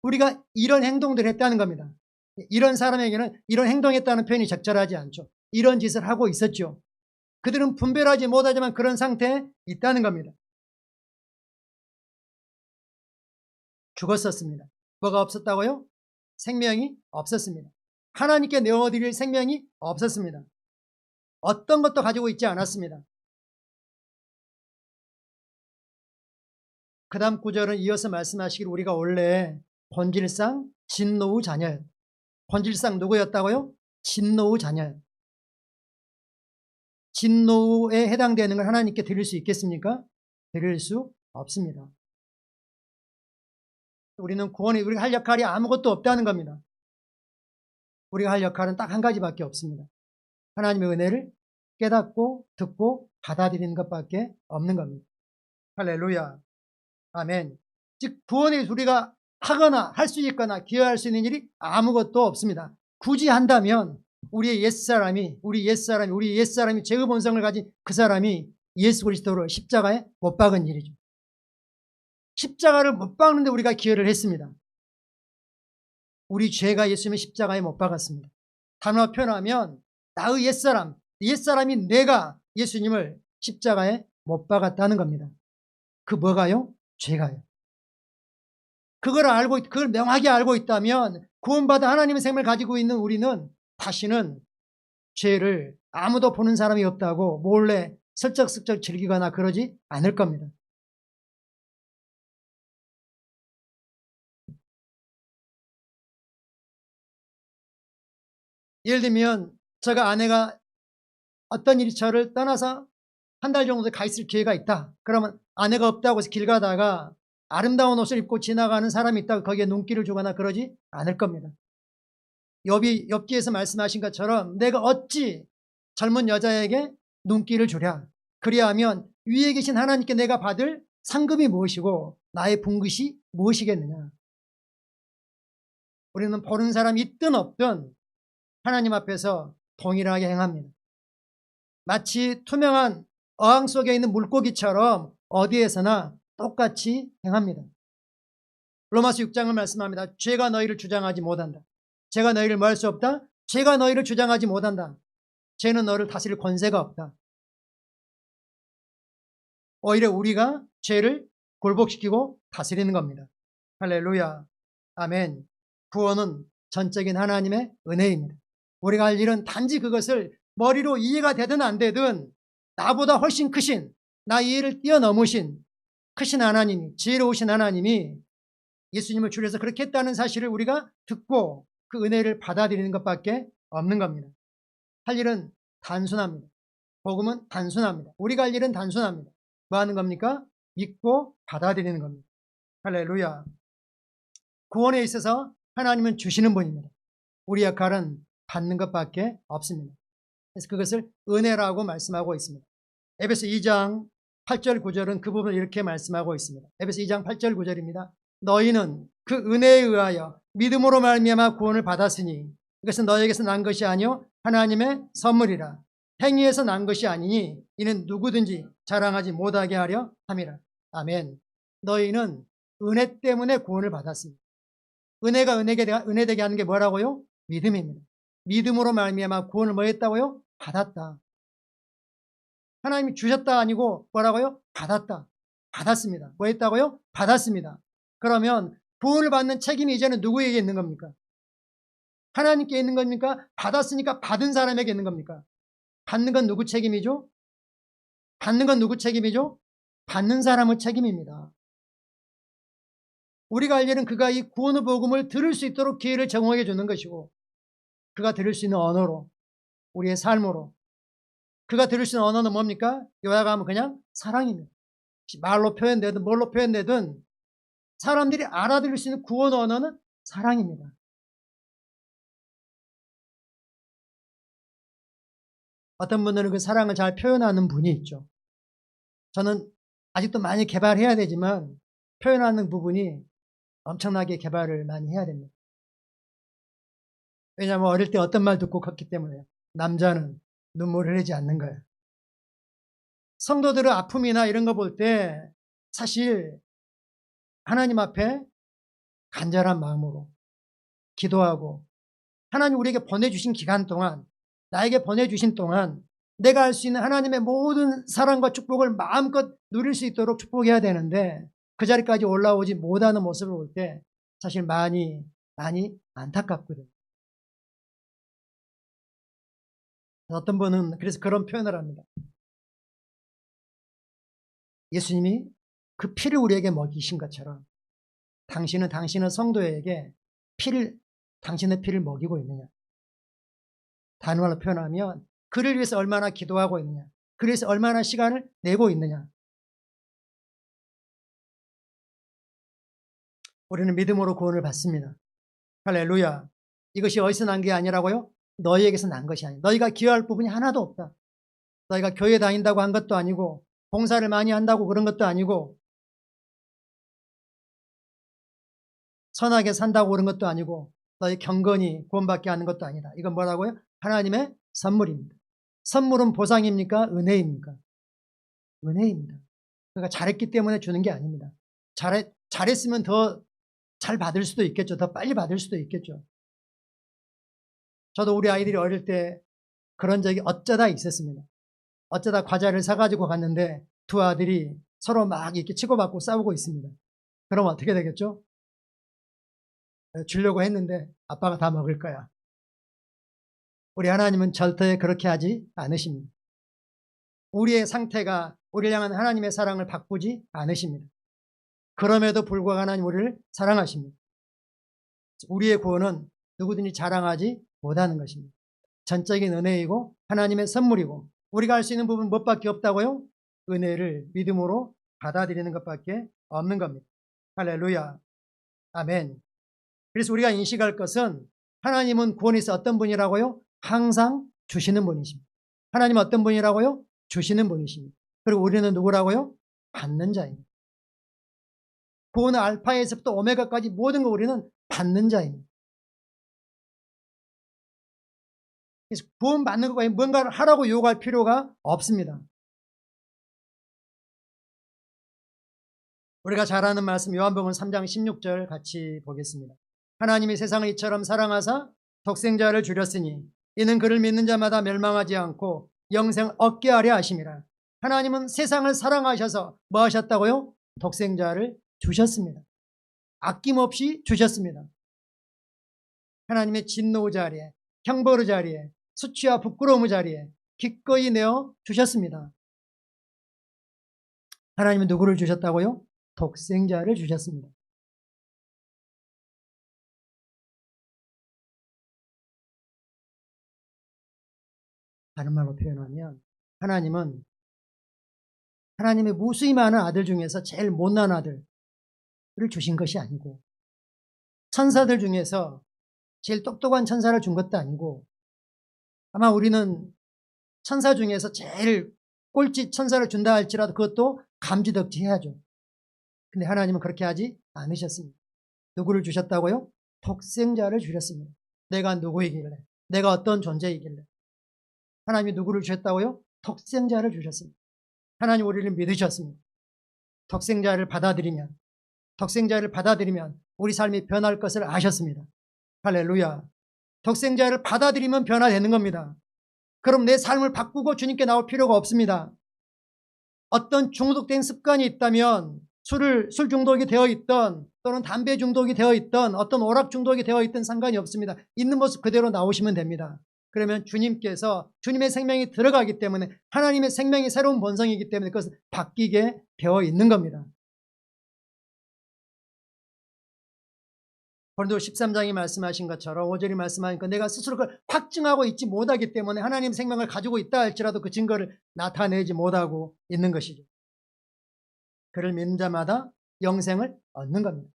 우리가 이런 행동들을 했다는 겁니다. 이런 사람에게는 이런 행동했다는 표현이 적절하지 않죠. 이런 짓을 하고 있었죠. 그들은 분별하지 못하지만 그런 상태에 있다는 겁니다. 죽었었습니다. 뭐가 없었다고요? 생명이 없었습니다. 하나님께 내어드릴 생명이 없었습니다. 어떤 것도 가지고 있지 않았습니다. 그 다음 구절은 이어서 말씀하시길 우리가 원래 본질상 진노의 자녀예요. 본질상 누구였다고요? 진노의 자녀예요. 진노에 해당되는 걸 하나님께 드릴 수 있겠습니까? 드릴 수 없습니다. 우리는 구원이 우리가 할 역할이 아무것도 없다는 겁니다. 우리가 할 역할은 딱 한 가지밖에 없습니다. 하나님의 은혜를 깨닫고 듣고 받아들이는 것밖에 없는 겁니다. 할렐루야. 아멘. 즉 구원에 우리가 하거나 할 수 있거나 기여할 수 있는 일이 아무것도 없습니다. 굳이 한다면 우리 옛사람이 죄의 본성을 가진 그 사람이 예수 그리스도를 십자가에 못 박은 일이죠. 십자가를 못 박는데 우리가 기여를 했습니다. 우리 죄가 예수님의 십자가에 못 박았습니다. 단어로 표현하면 나의 옛사람이 내가 예수님을 십자가에 못 박았다는 겁니다. 그 뭐가요? 죄가요. 그걸 명확히 알고 있다면 구원받아 하나님의 생명을 가지고 있는 우리는 다시는 죄를 아무도 보는 사람이 없다고 몰래 슬쩍슬쩍 즐기거나 그러지 않을 겁니다. 예를 들면 제가 아내가 어떤 일이 저를 떠나서 한 달 정도 가 있을 기회가 있다. 그러면 아내가 없다고 해서 길 가다가 아름다운 옷을 입고 지나가는 사람이 있다고 거기에 눈길을 주거나 그러지 않을 겁니다. 욥기에서 말씀하신 것처럼 내가 어찌 젊은 여자에게 눈길을 주랴. 그리하면 위에 계신 하나님께 내가 받을 상급이 무엇이고 나의 분깃이 무엇이겠느냐. 우리는 보는 사람이 있든 없든 하나님 앞에서 동일하게 행합니다. 마치 투명한 어항 속에 있는 물고기처럼 어디에서나 똑같이 행합니다. 로마서 6장을 말씀합니다. 죄가 너희를 주장하지 못한다. 죄가 너희를 뭐 할 수 없다? 죄가 너희를 주장하지 못한다. 죄는 너를 다스릴 권세가 없다. 오히려 우리가 죄를 굴복시키고 다스리는 겁니다. 할렐루야. 아멘. 구원은 전적인 하나님의 은혜입니다. 우리가 할 일은 단지 그것을 머리로 이해가 되든 안 되든 나보다 훨씬 크신, 나 이해를 뛰어넘으신 크신 하나님이, 지혜로우신 하나님이 예수님을 주려서 그렇게 했다는 사실을 우리가 듣고 그 은혜를 받아들이는 것밖에 없는 겁니다. 할 일은 단순합니다. 복음은 단순합니다. 우리가 할 일은 단순합니다. 뭐 하는 겁니까? 믿고 받아들이는 겁니다. 할렐루야. 구원에 있어서 하나님은 주시는 분입니다. 우리 역할은 받는 것밖에 없습니다. 그래서 그것을 은혜라고 말씀하고 있습니다. 에베소 2장 8절 9절은 그 부분을 이렇게 말씀하고 있습니다. 에베소 2장 8절 9절입니다. 너희는 그 은혜에 의하여 믿음으로 말미암아 구원을 받았으니 이것은 너희에게서 난 것이 아니요 하나님의 선물이라. 행위에서 난 것이 아니니 이는 누구든지 자랑하지 못하게 하려 함이라. 아멘. 너희는 은혜 때문에 구원을 받았습니다. 은혜가 은혜되게 하는 게 뭐라고요? 믿음입니다. 믿음으로 말미암아 구원을 뭐 했다고요? 받았다. 하나님이 주셨다 아니고 뭐라고요? 받았다. 받았습니다. 뭐 했다고요? 받았습니다. 그러면 구원을 받는 책임이 이제는 누구에게 있는 겁니까? 하나님께 있는 겁니까? 받았으니까 받은 사람에게 있는 겁니까? 받는 건 누구 책임이죠? 받는 건 누구 책임이죠? 받는 사람의 책임입니다. 우리가 할 일은 그가 이 구원의 복음을 들을 수 있도록 기회를 제공해 주는 것이고 그가 들을 수 있는 언어로 우리의 삶으로 그가 들을 수 있는 언어는 뭡니까? 요약하면 그냥 사랑입니다. 말로 표현되든 뭘로 표현되든 사람들이 알아들을 수 있는 구원 언어는 사랑입니다. 어떤 분들은 그 사랑을 잘 표현하는 분이 있죠. 저는 아직도 많이 개발해야 되지만 표현하는 부분이 엄청나게 개발을 많이 해야 됩니다. 왜냐하면 어릴 때 어떤 말 듣고 컸기 때문에 남자는 눈물을 흘리지 않는 거예요. 성도들의 아픔이나 이런 거 볼 때 사실 하나님 앞에 간절한 마음으로 기도하고 하나님 우리에게 보내주신 기간 동안, 나에게 보내주신 동안 내가 할 수 있는 하나님의 모든 사랑과 축복을 마음껏 누릴 수 있도록 축복해야 되는데 그 자리까지 올라오지 못하는 모습을 볼 때 사실 많이 안타깝거든요. 어떤 분은 그래서 그런 표현을 합니다. 예수님이 그 피를 우리에게 먹이신 것처럼 당신은 당신의 성도에게 당신의 피를 먹이고 있느냐. 단어로 표현하면 그를 위해서 얼마나 기도하고 있느냐. 그를 위해서 얼마나 시간을 내고 있느냐. 우리는 믿음으로 구원을 받습니다. 할렐루야. 이것이 어디서 난 게 아니라고요? 너희에게서 난 것이 아니야. 너희가 기여할 부분이 하나도 없다. 너희가 교회 다닌다고 한 것도 아니고 봉사를 많이 한다고 그런 것도 아니고 선하게 산다고 그런 것도 아니고 너희 경건히 구원받게 하는 것도 아니다. 이건 뭐라고요? 하나님의 선물입니다. 선물은 보상입니까? 은혜입니까? 은혜입니다. 그러니까 잘했기 때문에 주는 게 아닙니다. 잘했으면 더 잘 받을 수도 있겠죠. 더 빨리 받을 수도 있겠죠. 저도 우리 아이들이 어릴 때 그런 적이 어쩌다 있었습니다. 어쩌다 과자를 사가지고 갔는데 두 아들이 서로 막 이렇게 치고받고 싸우고 있습니다. 그럼 어떻게 되겠죠? 주려고 했는데 아빠가 다 먹을 거야. 우리 하나님은 절대 그렇게 하지 않으십니다. 우리의 상태가 우리를 향한 하나님의 사랑을 바꾸지 않으십니다. 그럼에도 불구하고 하나님 우리를 사랑하십니다. 우리의 구원은 누구든지 자랑하지 못하는 것입니다. 전적인 은혜이고 하나님의 선물이고 우리가 할 수 있는 부분은 무엇밖에 없다고요? 은혜를 믿음으로 받아들이는 것밖에 없는 겁니다. 할렐루야. 아멘. 그래서 우리가 인식할 것은 하나님은 구원에서 어떤 분이라고요? 항상 주시는 분이십니다. 하나님은 어떤 분이라고요? 주시는 분이십니다. 그리고 우리는 누구라고요? 받는 자입니다. 구원은 알파에서부터 오메가까지 모든 거 우리는 받는 자입니다. 그래서 구원 받는 것과 뭔가를 하라고 요구할 필요가 없습니다. 우리가 잘 아는 말씀 요한복음 3장 16절 같이 보겠습니다. 하나님이 세상을 이처럼 사랑하사 독생자를 주렸으니 이는 그를 믿는 자마다 멸망하지 않고 영생을 얻게 하려 하심이라. 하나님은 세상을 사랑하셔서 뭐 하셨다고요? 독생자를 주셨습니다. 아낌없이 주셨습니다. 하나님의 진노 자리에, 형벌의 자리에, 수치와 부끄러움의 자리에 기꺼이 내어 주셨습니다. 하나님은 누구를 주셨다고요? 독생자를 주셨습니다. 다른 말로 표현하면 하나님은 하나님의 무수히 많은 아들 중에서 제일 못난 아들을 주신 것이 아니고 천사들 중에서 제일 똑똑한 천사를 준 것도 아니고 아마 우리는 천사 중에서 제일 꼴찌 천사를 준다 할지라도 그것도 감지덕지 해야죠. 근데 하나님은 그렇게 하지 않으셨습니다. 누구를 주셨다고요? 독생자를 주셨습니다. 내가 누구이길래? 내가 어떤 존재이길래? 하나님이 누구를 주셨다고요? 독생자를 주셨습니다. 하나님 우리를 믿으셨습니다. 독생자를 받아들이면 우리 삶이 변할 것을 아셨습니다. 할렐루야. 독생자를 받아들이면 변화되는 겁니다. 그럼 내 삶을 바꾸고 주님께 나올 필요가 없습니다. 어떤 중독된 습관이 있다면 술 중독이 되어 있던 또는 담배 중독이 되어 있던 어떤 오락 중독이 되어 있던 상관이 없습니다. 있는 모습 그대로 나오시면 됩니다. 그러면 주님께서 주님의 생명이 들어가기 때문에 하나님의 생명이 새로운 본성이기 때문에 그것을 바뀌게 되어 있는 겁니다. 고린도 13장이 말씀하신 것처럼 5절이 말씀하니까 내가 스스로 그걸 확증하고 있지 못하기 때문에 하나님의 생명을 가지고 있다 할지라도 그 증거를 나타내지 못하고 있는 것이죠. 그를 믿는 자마다 영생을 얻는 겁니다.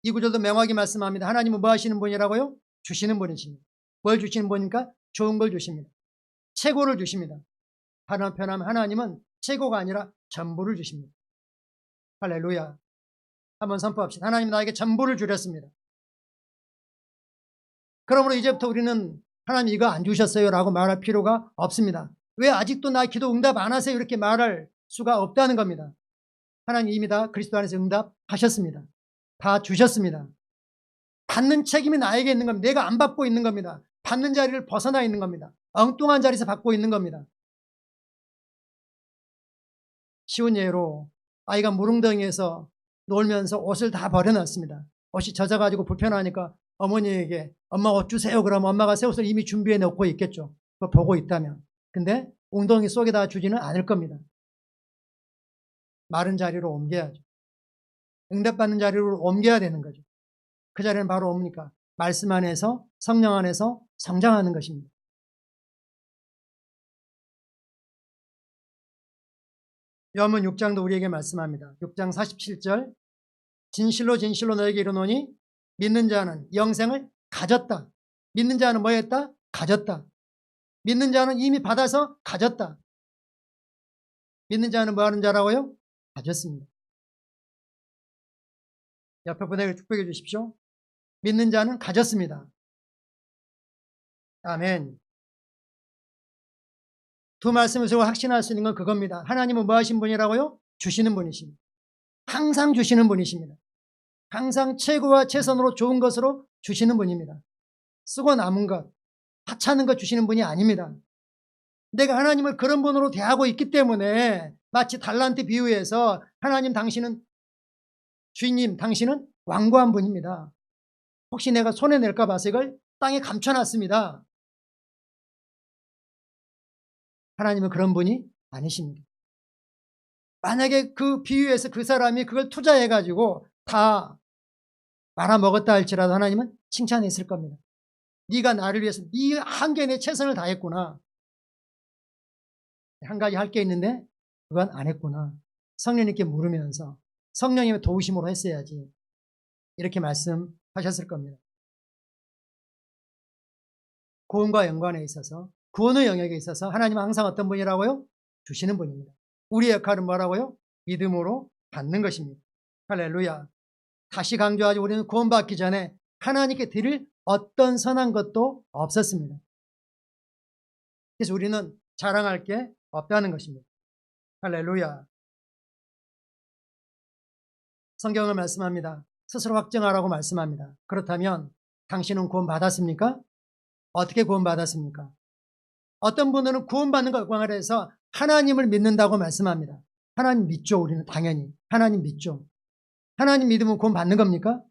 이 구절도 명확히 말씀합니다. 하나님은 뭐 하시는 분이라고요? 주시는 분이십니다. 뭘 주시는 분입니까? 좋은 걸 주십니다. 최고를 주십니다. 다른 표현하면 하나님은 최고가 아니라 전부를 주십니다. 할렐루야. 한번 선포합시다. 하나님 나에게 전부를 주렸습니다. 그러므로 이제부터 우리는 하나님 이거 안 주셨어요 라고 말할 필요가 없습니다. 왜 아직도 나 기도 응답 안 하세요? 이렇게 말할 수가 없다는 겁니다. 하나님 이미 다 그리스도 안에서 응답하셨습니다. 다 주셨습니다. 받는 책임이 나에게 있는 겁니다. 내가 안 받고 있는 겁니다. 받는 자리를 벗어나 있는 겁니다. 엉뚱한 자리에서 받고 있는 겁니다. 쉬운 예로 아이가 무릉덩이에서 놀면서 옷을 다 버려놨습니다. 옷이 젖어가지고 불편하니까 어머니에게 엄마 옷 주세요. 그러면 엄마가 새 옷을 이미 준비해 놓고 있겠죠. 그거 보고 있다면. 근데 웅덩이 속에다 주지는 않을 겁니다. 마른 자리로 옮겨야죠. 응답받는 자리로 옮겨야 되는 거죠. 그 자리는 바로 뭡니까? 말씀 안에서, 성령 안에서 성장하는 것입니다. 요한복음 6장도 우리에게 말씀합니다. 6장 47절 진실로 진실로 너에게 이르노니 믿는 자는 영생을 가졌다. 믿는 자는 뭐 했다? 가졌다. 믿는 자는 이미 받아서 가졌다. 믿는 자는 뭐 하는 자라고요? 가졌습니다. 옆에 분에게 축복해 주십시오. 믿는 자는 가졌습니다. 아멘. 두 말씀을 서로 확신할 수 있는 건 그겁니다. 하나님은 뭐 하신 분이라고요? 주시는 분이십니다. 항상 주시는 분이십니다. 항상 최고와 최선으로 좋은 것으로 주시는 분입니다. 쓰고 남은 것, 하찮은 것 주시는 분이 아닙니다. 내가 하나님을 그런 분으로 대하고 있기 때문에 마치 달란트 비유에서 하나님 당신은 주인님 당신은 완고한 분입니다. 혹시 내가 손에 낼까 봐서 이걸 땅에 감춰놨습니다. 하나님은 그런 분이 아니십니다. 만약에 그 비유에서 그 사람이 그걸 투자해가지고 다 말아먹었다 할지라도 하나님은 칭찬했을 겁니다. 네가 나를 위해서 네 한계에 내 최선을 다했구나. 한 가지 할 게 있는데 그건 안 했구나. 성령님께 물으면서 성령님의 도우심으로 했어야지. 이렇게 말씀하셨을 겁니다. 구원과 연관에 있어서 구원의 영역에 있어서 하나님은 항상 어떤 분이라고요? 주시는 분입니다. 우리의 역할은 뭐라고요? 믿음으로 받는 것입니다. 할렐루야. 다시 강조하지 우리는 구원받기 전에 하나님께 드릴 어떤 선한 것도 없었습니다. 그래서 우리는 자랑할 게 없다는 것입니다. 할렐루야. 성경은 말씀합니다. 스스로 확증하라고 말씀합니다. 그렇다면 당신은 구원받았습니까? 어떻게 구원받았습니까? 어떤 분들은 구원받는 것 관련해서 하나님을 믿는다고 말씀합니다. 하나님 믿죠. 우리는 당연히 하나님 믿죠. 하나님 믿으면 구원받는 겁니까?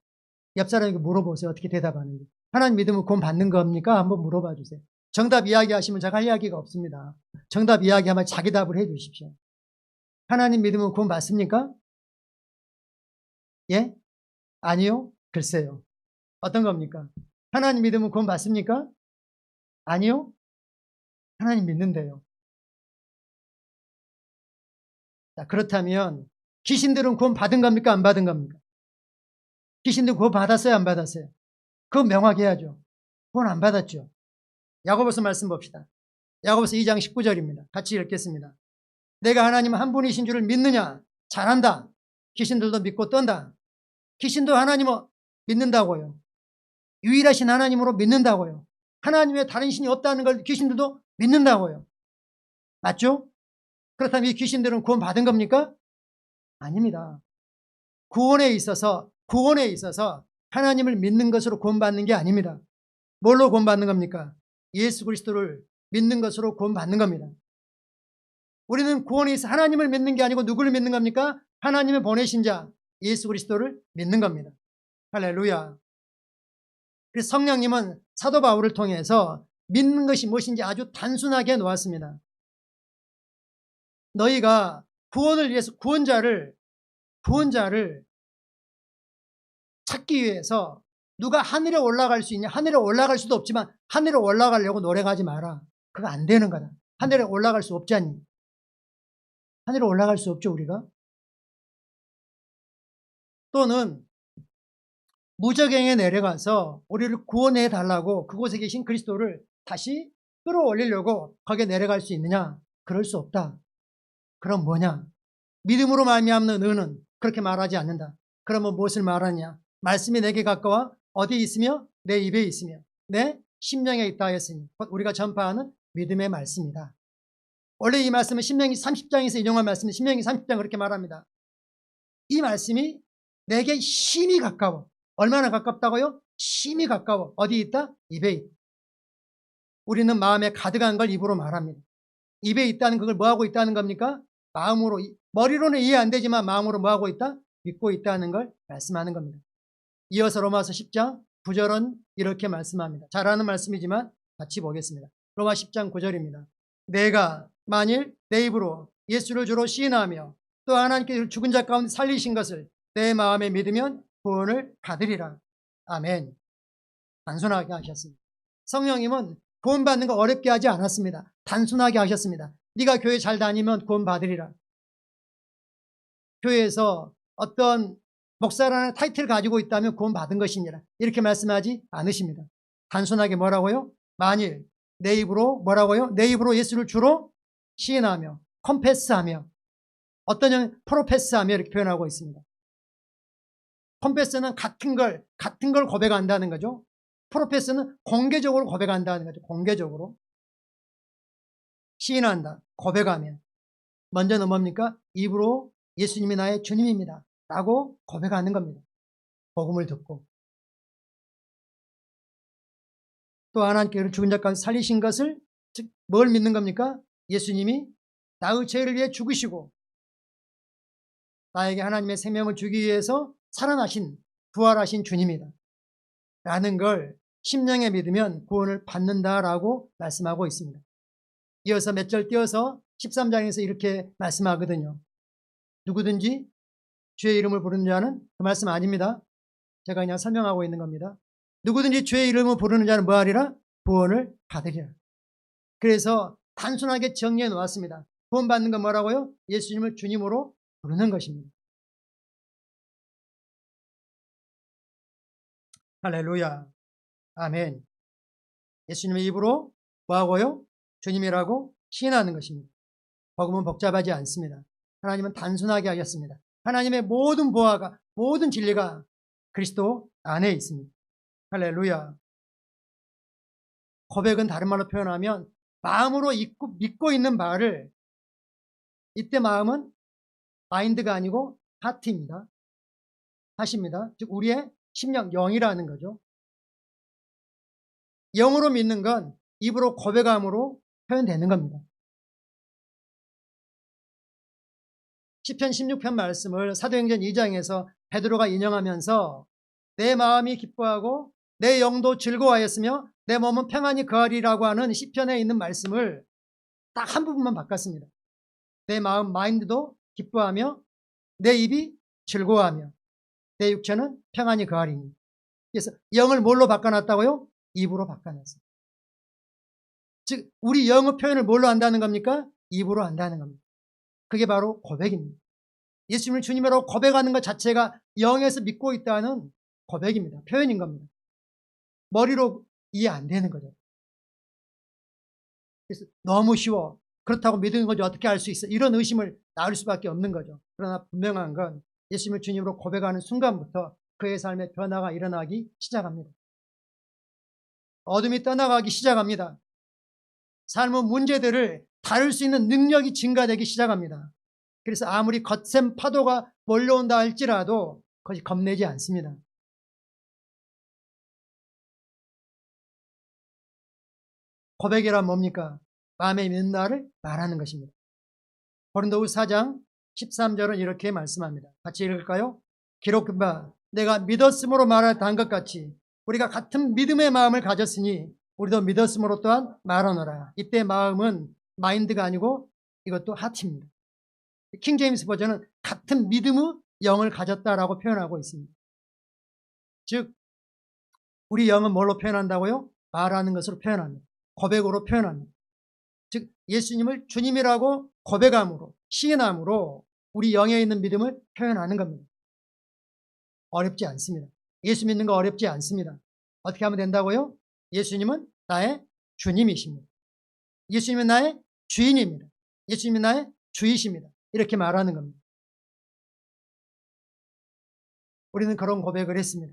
옆 사람에게 물어보세요. 어떻게 대답하는지. 하나님 믿으면 구원받는 겁니까? 한번 물어봐 주세요. 정답 이야기하시면 제가 할 이야기가 없습니다. 정답 이야기하면 자기 답을 해 주십시오. 하나님 믿으면 구원받습니까? 예? 아니요? 글쎄요. 어떤 겁니까? 하나님 믿으면 구원받습니까? 아니요? 하나님 믿는데요. 자, 그렇다면 귀신들은 구원 받은 겁니까? 안 받은 겁니까? 귀신들 구원 받았어요? 안 받았어요? 그건 명확히 해야죠. 구원 안 받았죠. 야고보서 말씀 봅시다. 야고보서 2장 19절입니다. 같이 읽겠습니다. 내가 하나님 한 분이신 줄을 믿느냐? 잘한다. 귀신들도 믿고 떤다. 귀신도 하나님을 믿는다고요. 유일하신 하나님으로 믿는다고요. 하나님의 다른 신이 없다는 걸 귀신들도 믿는다고요. 맞죠? 그렇다면 이 귀신들은 구원 받은 겁니까? 아닙니다. 구원에 있어서 하나님을 믿는 것으로 구원받는 게 아닙니다. 뭘로 구원받는 겁니까? 예수 그리스도를 믿는 것으로 구원받는 겁니다. 우리는 구원에 있어 하나님을 믿는 게 아니고 누구를 믿는 겁니까? 하나님을 보내신 자 예수 그리스도를 믿는 겁니다. 할렐루야. 그래서 성령님은 사도 바울을 통해서 믿는 것이 무엇인지 아주 단순하게 놓았습니다. 너희가 구원을 위해서 구원자를 찾기 위해서 누가 하늘에 올라갈 수 있냐? 하늘에 올라갈 수도 없지만 하늘에 올라가려고 노력하지 마라. 그거 안 되는 거다. 하늘에 올라갈 수 없잖니. 하늘에 올라갈 수 없죠, 우리가. 또는 무저갱에 내려가서 우리를 구원해 달라고 그곳에 계신 그리스도를 다시 끌어올리려고 거기에 내려갈 수 있느냐? 그럴 수 없다. 그럼 뭐냐? 믿음으로 말미암는 의는 그렇게 말하지 않는다. 그러면 무엇을 말하냐? 말씀이 내게 가까워 어디에 있으며 내 입에 있으며 내 심령에 있다 했으니 우리가 전파하는 믿음의 말씀이다. 원래 이 말씀은 신명기 30장에서 인용한 말씀은 신명기 30장 그렇게 말합니다. 이 말씀이 내게 심히 가까워. 얼마나 가깝다고요? 심히 가까워. 어디 있다? 입에 있다. 우리는 마음에 가득한 걸 입으로 말합니다. 입에 있다는 그걸 뭐하고 있다는 겁니까? 마음으로, 머리로는 이해 안 되지만 마음으로 뭐하고 있다? 믿고 있다는 걸 말씀하는 겁니다. 이어서 로마서 10장 9절은 이렇게 말씀합니다. 잘 아는 말씀이지만 같이 보겠습니다. 로마 10장 9절입니다. 내가 만일 내 입으로 예수를 주로 시인하며 또 하나님께서 죽은 자 가운데 살리신 것을 내 마음에 믿으면 구원을 받으리라. 아멘. 단순하게 하셨습니다. 성령님은 구원받는 거 어렵게 하지 않았습니다. 단순하게 하셨습니다. 네가 교회 잘 다니면 구원 받으리라. 교회에서 어떤 목사라는 타이틀을 가지고 있다면 구원 받은 것이니라. 이렇게 말씀하지 않으십니다. 단순하게 뭐라고요? 만일 내 입으로 뭐라고요? 내 입으로 예수를 주로 시인하며 컨페스하며 어떤 형 프로페스하며 이렇게 표현하고 있습니다. 컨페스는 같은 걸 고백한다는 거죠. 프로페스는 공개적으로 고백한다는 거죠. 공개적으로 시인한다, 고백하면 먼저는 뭡니까? 입으로 예수님이 나의 주님입니다 라고 고백하는 겁니다. 복음을 듣고 또 하나님께서 죽은 자 가운데 살리신 것을 즉 뭘 믿는 겁니까? 예수님이 나의 죄를 위해 죽으시고 나에게 하나님의 생명을 주기 위해서 살아나신 부활하신 주님이다 라는 걸 심령에 믿으면 구원을 받는다라고 말씀하고 있습니다. 이어서 몇 절 띄어서 13장에서 이렇게 말씀하거든요. 누구든지 주의 이름을 부르는 자는 그 말씀 아닙니다. 제가 그냥 설명하고 있는 겁니다. 누구든지 주의 이름을 부르는 자는 뭐하리라? 구원을 받으리라. 그래서 단순하게 정리해 놓았습니다. 구원 받는 건 뭐라고요? 예수님을 주님으로 부르는 것입니다. 할렐루야. 아멘. 예수님의 입으로 뭐하고요? 주님이라고 시인하는 것입니다. 복음은 복잡하지 않습니다. 하나님은 단순하게 하셨습니다. 하나님의 모든 보화가 모든 진리가 그리스도 안에 있습니다. 할렐루야. 고백은 다른 말로 표현하면 마음으로 믿고 있는 말을 이때 마음은 마인드가 아니고 하트입니다. 하십니다. 즉 우리의 심령 영이라는 거죠. 영으로 믿는 건 입으로 고백함으로 표현되는 겁니다. 시편 16편 말씀을 사도행전 2장에서 베드로가 인용하면서 내 마음이 기뻐하고 내 영도 즐거워하였으며 내 몸은 평안히 거하리라고 하는 시편에 있는 말씀을 딱 한 부분만 바꿨습니다. 내 마음 마인드도 기뻐하며 내 입이 즐거워하며 내 육체는 평안히 거하리니. 그래서 영을 뭘로 바꿔놨다고요? 입으로 바꿔놨어요. 즉 우리 영의 표현을 뭘로 한다는 겁니까? 입으로 한다는 겁니다. 그게 바로 고백입니다. 예수님을 주님이라고 고백하는 것 자체가 영에서 믿고 있다는 고백입니다. 표현인 겁니다. 머리로 이해 안 되는 거죠. 그래서 너무 쉬워. 그렇다고 믿는 거죠. 어떻게 알 수 있어? 이런 의심을 낳을 수밖에 없는 거죠. 그러나 분명한 건 예수님을 주님으로 고백하는 순간부터 그의 삶에 변화가 일어나기 시작합니다. 어둠이 떠나가기 시작합니다. 삶의 문제들을 다룰 수 있는 능력이 증가되기 시작합니다. 그래서 아무리 거센 파도가 몰려온다 할지라도 그것이 겁내지 않습니다. 고백이란 뭡니까? 마음에 믿는 나를 말하는 것입니다. 고린도후서 4장 13절은 이렇게 말씀합니다. 같이 읽을까요? 기록된 바 내가 믿었음으로 말한 것 같이 우리가 같은 믿음의 마음을 가졌으니 우리도 믿었음으로 또한 말하노라. 이때 마음은 마인드가 아니고 이것도 하트입니다. 킹제임스 버전은 같은 믿음의 영을 가졌다라고 표현하고 있습니다. 즉 우리 영은 뭘로 표현한다고요? 말하는 것으로 표현합니다. 고백으로 표현합니다. 즉 예수님을 주님이라고 고백함으로 시인함으로 우리 영에 있는 믿음을 표현하는 겁니다. 어렵지 않습니다. 예수 믿는 거 어렵지 않습니다. 어떻게 하면 된다고요? 예수님은 나의 주님이십니다. 예수님은 나의 주인입니다. 예수님은 나의 주이십니다. 이렇게 말하는 겁니다. 우리는 그런 고백을 했습니다.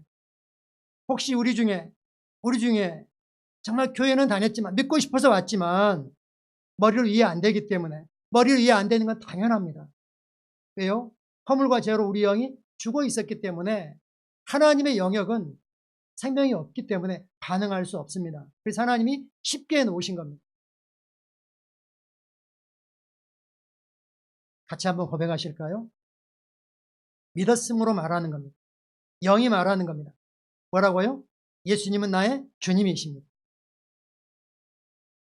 혹시 우리 중에 정말 교회는 다녔지만 믿고 싶어서 왔지만 머리로 이해 안 되기 때문에. 머리로 이해 안 되는 건 당연합니다. 왜요? 허물과 죄로 우리 영이 죽어 있었기 때문에 하나님의 영역은 생명이 없기 때문에 반응할 수 없습니다. 그래서 하나님이 쉽게 놓으신 겁니다. 같이 한번 고백하실까요? 믿었음으로 말하는 겁니다. 영이 말하는 겁니다. 뭐라고요? 예수님은 나의 주님이십니다.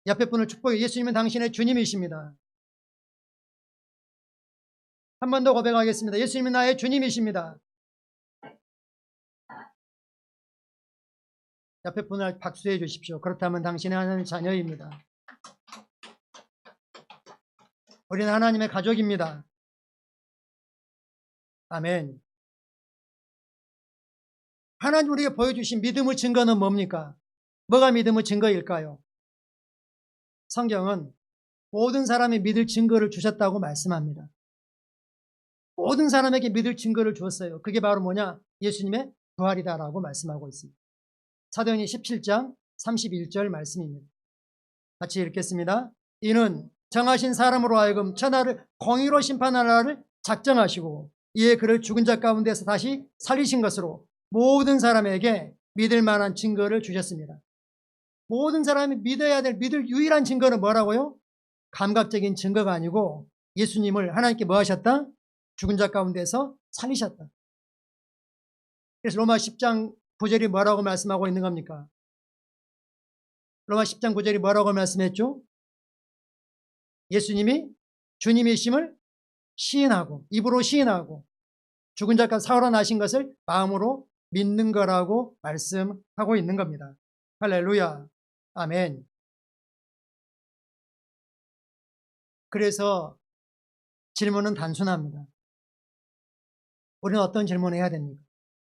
옆에 분을 축복해. 예수님은 당신의 주님이십니다. 한 번 더 고백하겠습니다. 예수님은 나의 주님이십니다. 옆에 분을 박수해 주십시오. 그렇다면 당신의 하나님 자녀입니다. 우리는 하나님의 가족입니다. 아멘. 하나님 우리에게 보여주신 믿음의 증거는 뭡니까? 뭐가 믿음의 증거일까요? 성경은 모든 사람이 믿을 증거를 주셨다고 말씀합니다. 모든 사람에게 믿을 증거를 주었어요. 그게 바로 뭐냐? 예수님의 부활이다라고 말씀하고 있습니다. 사도행전 17장 31절 말씀입니다. 같이 읽겠습니다. 이는 정하신 사람으로 하여금 천하를 공의로 심판하라를 작정하시고 이에 그를 죽은 자 가운데서 다시 살리신 것으로 모든 사람에게 믿을 만한 증거를 주셨습니다. 모든 사람이 믿어야 될 믿을 유일한 증거는 뭐라고요? 감각적인 증거가 아니고 예수님을 하나님께 뭐 하셨다? 죽은 자 가운데서 살리셨다. 그래서 로마 10장 9절이 뭐라고 말씀하고 있는 겁니까? 로마 10장 9절이 뭐라고 말씀했죠? 예수님이 주님이심을 시인하고 입으로 시인하고 죽은 자가 살아나신 것을 마음으로 믿는 거라고 말씀하고 있는 겁니다. 할렐루야. 아멘. 그래서 질문은 단순합니다. 우리는 어떤 질문을 해야 됩니까?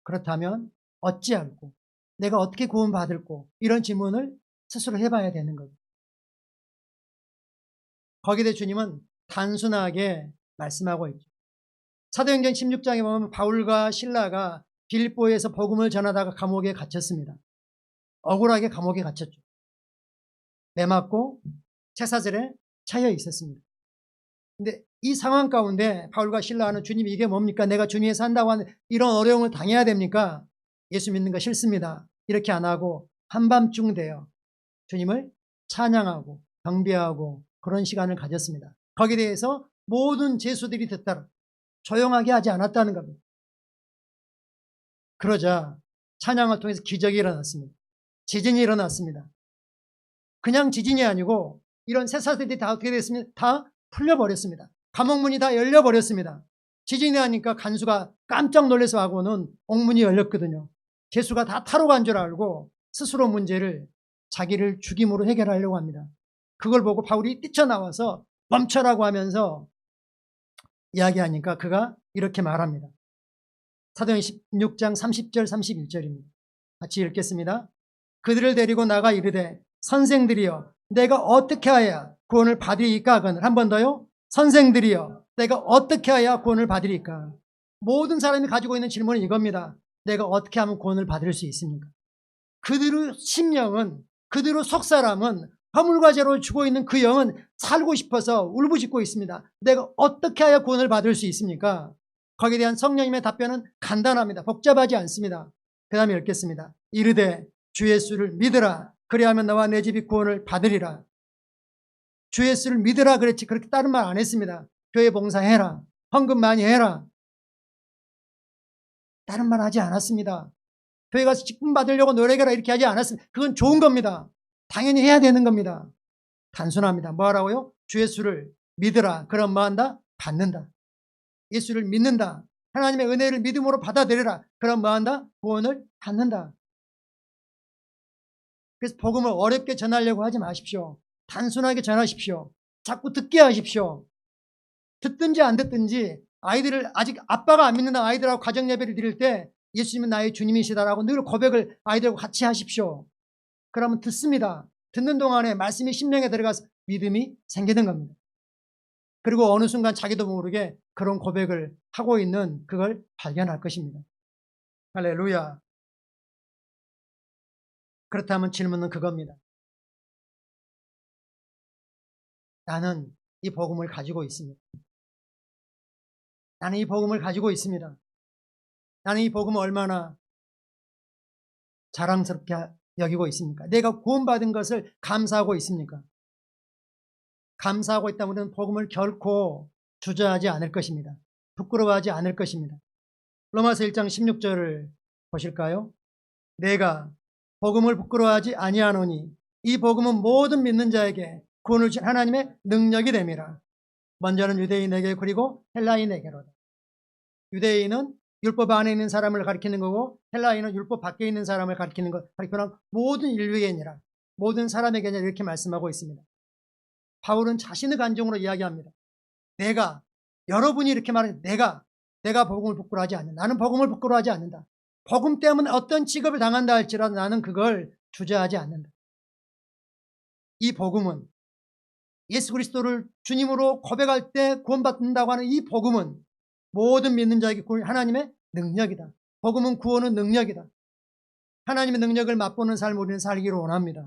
그렇다면 어찌할꼬? 내가 어떻게 구원받을꼬? 이런 질문을 스스로 해봐야 되는 거죠. 거기에 주님은 단순하게 말씀하고 있죠. 사도행전 16장에 보면 바울과 실라가 빌립보에서 복음을 전하다가 감옥에 갇혔습니다. 억울하게 감옥에 갇혔죠. 매맞고 채사슬에 차여 있었습니다. 근데 이 상황 가운데 바울과 실라는 주님 이게 뭡니까? 내가 주님에 산다고 하는 이런 어려움을 당해야 됩니까? 예수 믿는 거 싫습니다. 이렇게 안 하고 한밤중 되어 주님을 찬양하고 경배하고 그런 시간을 가졌습니다. 거기에 대해서 모든 제수들이 듣더라. 조용하게 하지 않았다는 겁니다. 그러자 찬양을 통해서 기적이 일어났습니다. 지진이 일어났습니다. 그냥 지진이 아니고 이런 쇠사슬들이 다 어떻게 됐습니까? 다 풀려버렸습니다. 감옥문이 다 열려버렸습니다. 지진이 나니까 간수가 깜짝 놀라서 하고는 옥문이 열렸거든요. 제수가 다 타로 간 줄 알고 스스로 문제를 자기를 죽임으로 해결하려고 합니다. 그걸 보고 바울이 뛰쳐나와서 멈춰라고 하면서 이야기하니까 그가 이렇게 말합니다. 사도행전 16장 30절 31절입니다. 같이 읽겠습니다. 그들을 데리고 나가 이르되 선생들이여 내가 어떻게 하여야 구원을 받으리까 하거늘. 한 번 더요. 선생들이여 내가 어떻게 하여야 구원을 받으리까. 모든 사람이 가지고 있는 질문은 이겁니다. 내가 어떻게 하면 구원을 받을 수 있습니까? 그들의 심령은 그들의 속사람은 허물과 죄로 죽어 있는 그 영은 살고 싶어서 울부짖고 있습니다. 내가 어떻게 하여 구원을 받을 수 있습니까? 거기에 대한 성령님의 답변은 간단합니다. 복잡하지 않습니다. 그 다음에 읽겠습니다. 이르되 주 예수를 믿으라. 그리하면 너와 내 집이 구원을 받으리라. 주 예수를 믿으라 그랬지 그렇게 다른 말 안 했습니다. 교회 봉사해라. 헌금 많이 해라. 다른 말 하지 않았습니다. 교회 가서 직분 받으려고 노력해라 이렇게 하지 않았습니다. 그건 좋은 겁니다. 당연히 해야 되는 겁니다. 단순합니다. 뭐 하라고요? 주 예수를 믿으라. 그럼 뭐 한다? 받는다. 예수를 믿는다. 하나님의 은혜를 믿음으로 받아들여라. 그럼 뭐 한다? 구원을 받는다. 그래서 복음을 어렵게 전하려고 하지 마십시오. 단순하게 전하십시오. 자꾸 듣게 하십시오. 듣든지 안 듣든지 아이들을 아직 아빠가 안 믿는 아이들하고 가정 예배를 드릴 때 예수님은 나의 주님이시다라고 늘 고백을 아이들하고 같이 하십시오. 그러면 듣습니다. 듣는 동안에 말씀이 심령에 들어가서 믿음이 생기는 겁니다. 그리고 어느 순간 자기도 모르게 그런 고백을 하고 있는 그걸 발견할 것입니다. 할렐루야. 그렇다면 질문은 그겁니다. 나는 이 복음을 가지고 있습니다. 나는 이 복음을 가지고 있습니다. 나는 이 복음을 얼마나 자랑스럽게 여기고 있습니까? 내가 구원받은 것을 감사하고 있습니까? 감사하고 있다면 우리는 복음을 결코 주저하지 않을 것입니다. 부끄러워하지 않을 것입니다. 로마서 1장 16절을 보실까요? 내가 복음을 부끄러워하지 아니하노니 이 복음은 모든 믿는 자에게 구원을 주신 하나님의 능력이 됨이라. 먼저는 유대인에게 그리고 헬라인에게로다. 유대인은 율법 안에 있는 사람을 가리키는 거고 헬라인은 율법 밖에 있는 사람을 가리키는 것, 가리키는 모든 인류에게니라. 모든 사람에게 이렇게 말씀하고 있습니다. 바울은 자신의 간증으로 이야기합니다. 내가, 여러분이 이렇게 말하는 내가 복음을 부끄러워하지 않는다. 나는 복음을 부끄러워하지 않는다. 복음 때문에 어떤 직업을 당한다 할지라도 나는 그걸 주저하지 않는다. 이 복음은 예수 그리스도를 주님으로 고백할 때 구원받는다고 하는 이 복음은 모든 믿는 자에게 하나님의 능력이다. 복음은 구원은 능력이다. 하나님의 능력을 맛보는 삶을 우리는 살기를 원합니다.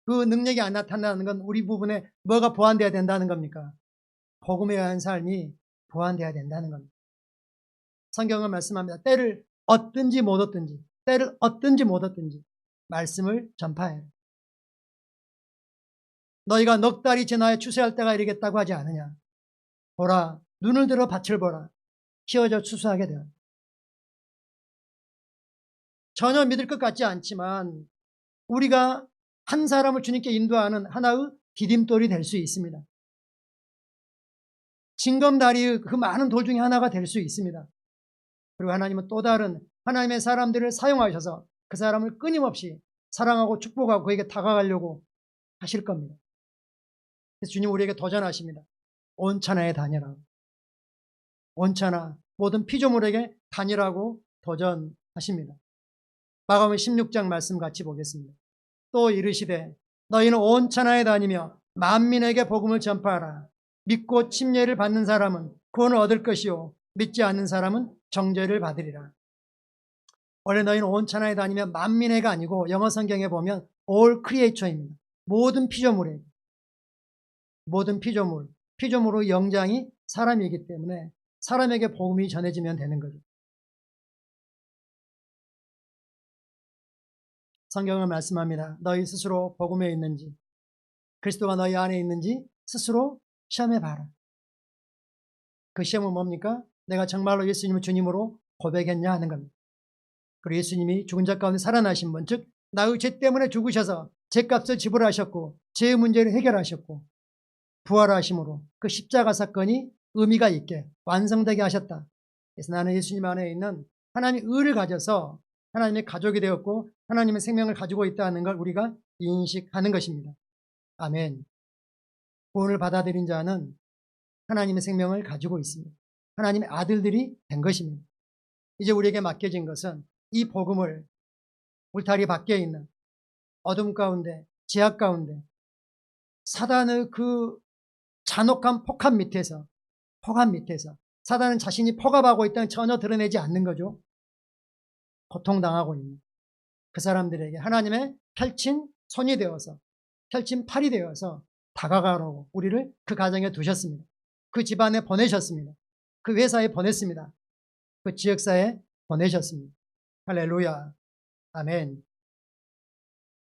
그 능력이 안 나타나는 건 우리 부분에 뭐가 보완돼야 된다는 겁니까? 복음에 의한 삶이 보완돼야 된다는 겁니다. 성경은 말씀합니다. 때를 얻든지 못 얻든지, 때를 얻든지 못 얻든지 말씀을 전파해라. 너희가 넉 달이 지나야 추수할 때가 이르겠다고 하지 않느냐. 보라, 눈을 들어 밭을 보라. 키워져 추수하게 되어. 전혀 믿을 것 같지 않지만 우리가 한 사람을 주님께 인도하는 하나의 디딤돌이 될 수 있습니다. 징검다리의 그 많은 돌 중에 하나가 될 수 있습니다. 그리고 하나님은 또 다른 하나님의 사람들을 사용하셔서 그 사람을 끊임없이 사랑하고 축복하고 그에게 다가가려고 하실 겁니다. 그래서 주님 우리에게 도전하십니다. 온천하에 다니라. 온천하 모든 피조물에게 다니라고 도전하십니다. 마가복음 16장 말씀 같이 보겠습니다. 또 이르시되 너희는 온천하에 다니며 만민에게 복음을 전파하라. 믿고 침례를 받는 사람은 구원을 얻을 것이요 믿지 않는 사람은 정죄를 받으리라. 원래 너희는 온천하에 다니며 만민에가 아니고 영어 성경에 보면 all creature입니다. 모든 피조물에 모든 피조물의 영장이 사람이기 때문에 사람에게 복음이 전해지면 되는 거죠. 성경은 말씀합니다. 너희 스스로 복음에 있는지 그리스도가 너희 안에 있는지 스스로 시험해 봐라. 그 시험은 뭡니까? 내가 정말로 예수님을 주님으로 고백했냐 하는 겁니다. 그리고 예수님이 죽은 자 가운데 살아나신 분, 즉 나의 죄 때문에 죽으셔서 죄값을 지불하셨고 죄의 문제를 해결하셨고 부활하심으로 그 십자가 사건이 의미가 있게 완성되게 하셨다. 그래서 나는 예수님 안에 있는 하나님의 의를 가져서 하나님의 가족이 되었고 하나님의 생명을 가지고 있다는 걸 우리가 인식하는 것입니다. 아멘. 구원을 받아들인 자는 하나님의 생명을 가지고 있습니다. 하나님의 아들들이 된 것입니다. 이제 우리에게 맡겨진 것은 이 복음을 울타리 밖에 있는 어둠 가운데 제약 가운데 사단의 그 잔혹한 폭압 밑에서 사단은 자신이 폭압하고 있다는 전혀 드러내지 않는 거죠. 고통당하고 있는 그 사람들에게 하나님의 펼친 손이 되어서 펼친 팔이 되어서 다가가라고 우리를 그 가정에 두셨습니다. 그 집안에 보내셨습니다. 그 회사에 보냈습니다. 그 지역사에 보내셨습니다. 할렐루야. 아멘.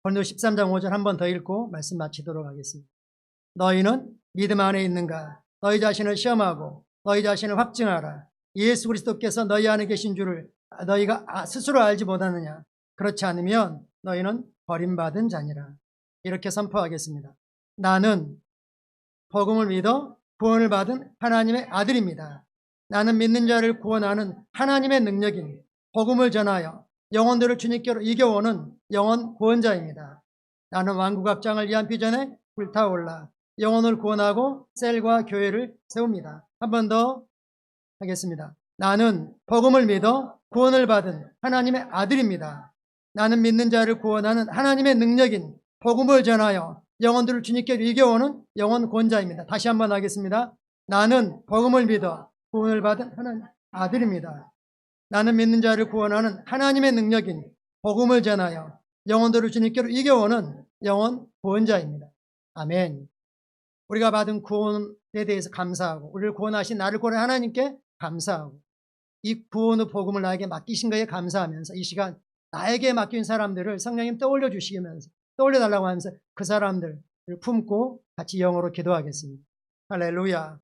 오늘 13장 5절 한 번 더 읽고 말씀 마치도록 하겠습니다. 너희는 믿음 안에 있는가? 너희 자신을 시험하고 너희 자신을 확증하라. 예수 그리스도께서 너희 안에 계신 줄을 너희가 스스로 알지 못하느냐? 그렇지 않으면 너희는 버림받은 자니라. 이렇게 선포하겠습니다. 나는 복음을 믿어 구원을 받은 하나님의 아들입니다. 나는 믿는 자를 구원하는 하나님의 능력인 복음을 전하여 영혼들을 주님께로 이겨오는 영혼 구원자입니다. 나는 완구각장을 위한 비전에 불타올라 영혼을 구원하고 셀과 교회를 세웁니다. 한 번 더 하겠습니다. 나는 복음을 믿어 구원을 받은 하나님의 아들입니다. 나는 믿는 자를 구원하는 하나님의 능력인 복음을 전하여 영혼들을 주님께로 이겨오는 영혼 구원자입니다. 다시 한번 하겠습니다. 나는 복음을 믿어 구원을 받은 하나님의 아들입니다. 나는 믿는 자를 구원하는 하나님의 능력인 복음을 전하여 영혼들을 주님께로 이겨오는 영혼 구원자입니다. 아멘. 우리가 받은 구원에 대해서 감사하고 우리를 구원하신 나를 구원한 하나님께 감사하고 이 구원의 복음을 나에게 맡기신 것에 감사하면서 이 시간 나에게 맡긴 사람들을 성령님 떠올려 주시면서 떠올려 달라고 하면서 그 사람들을 품고 같이 영어로 기도하겠습니다. 할렐루야.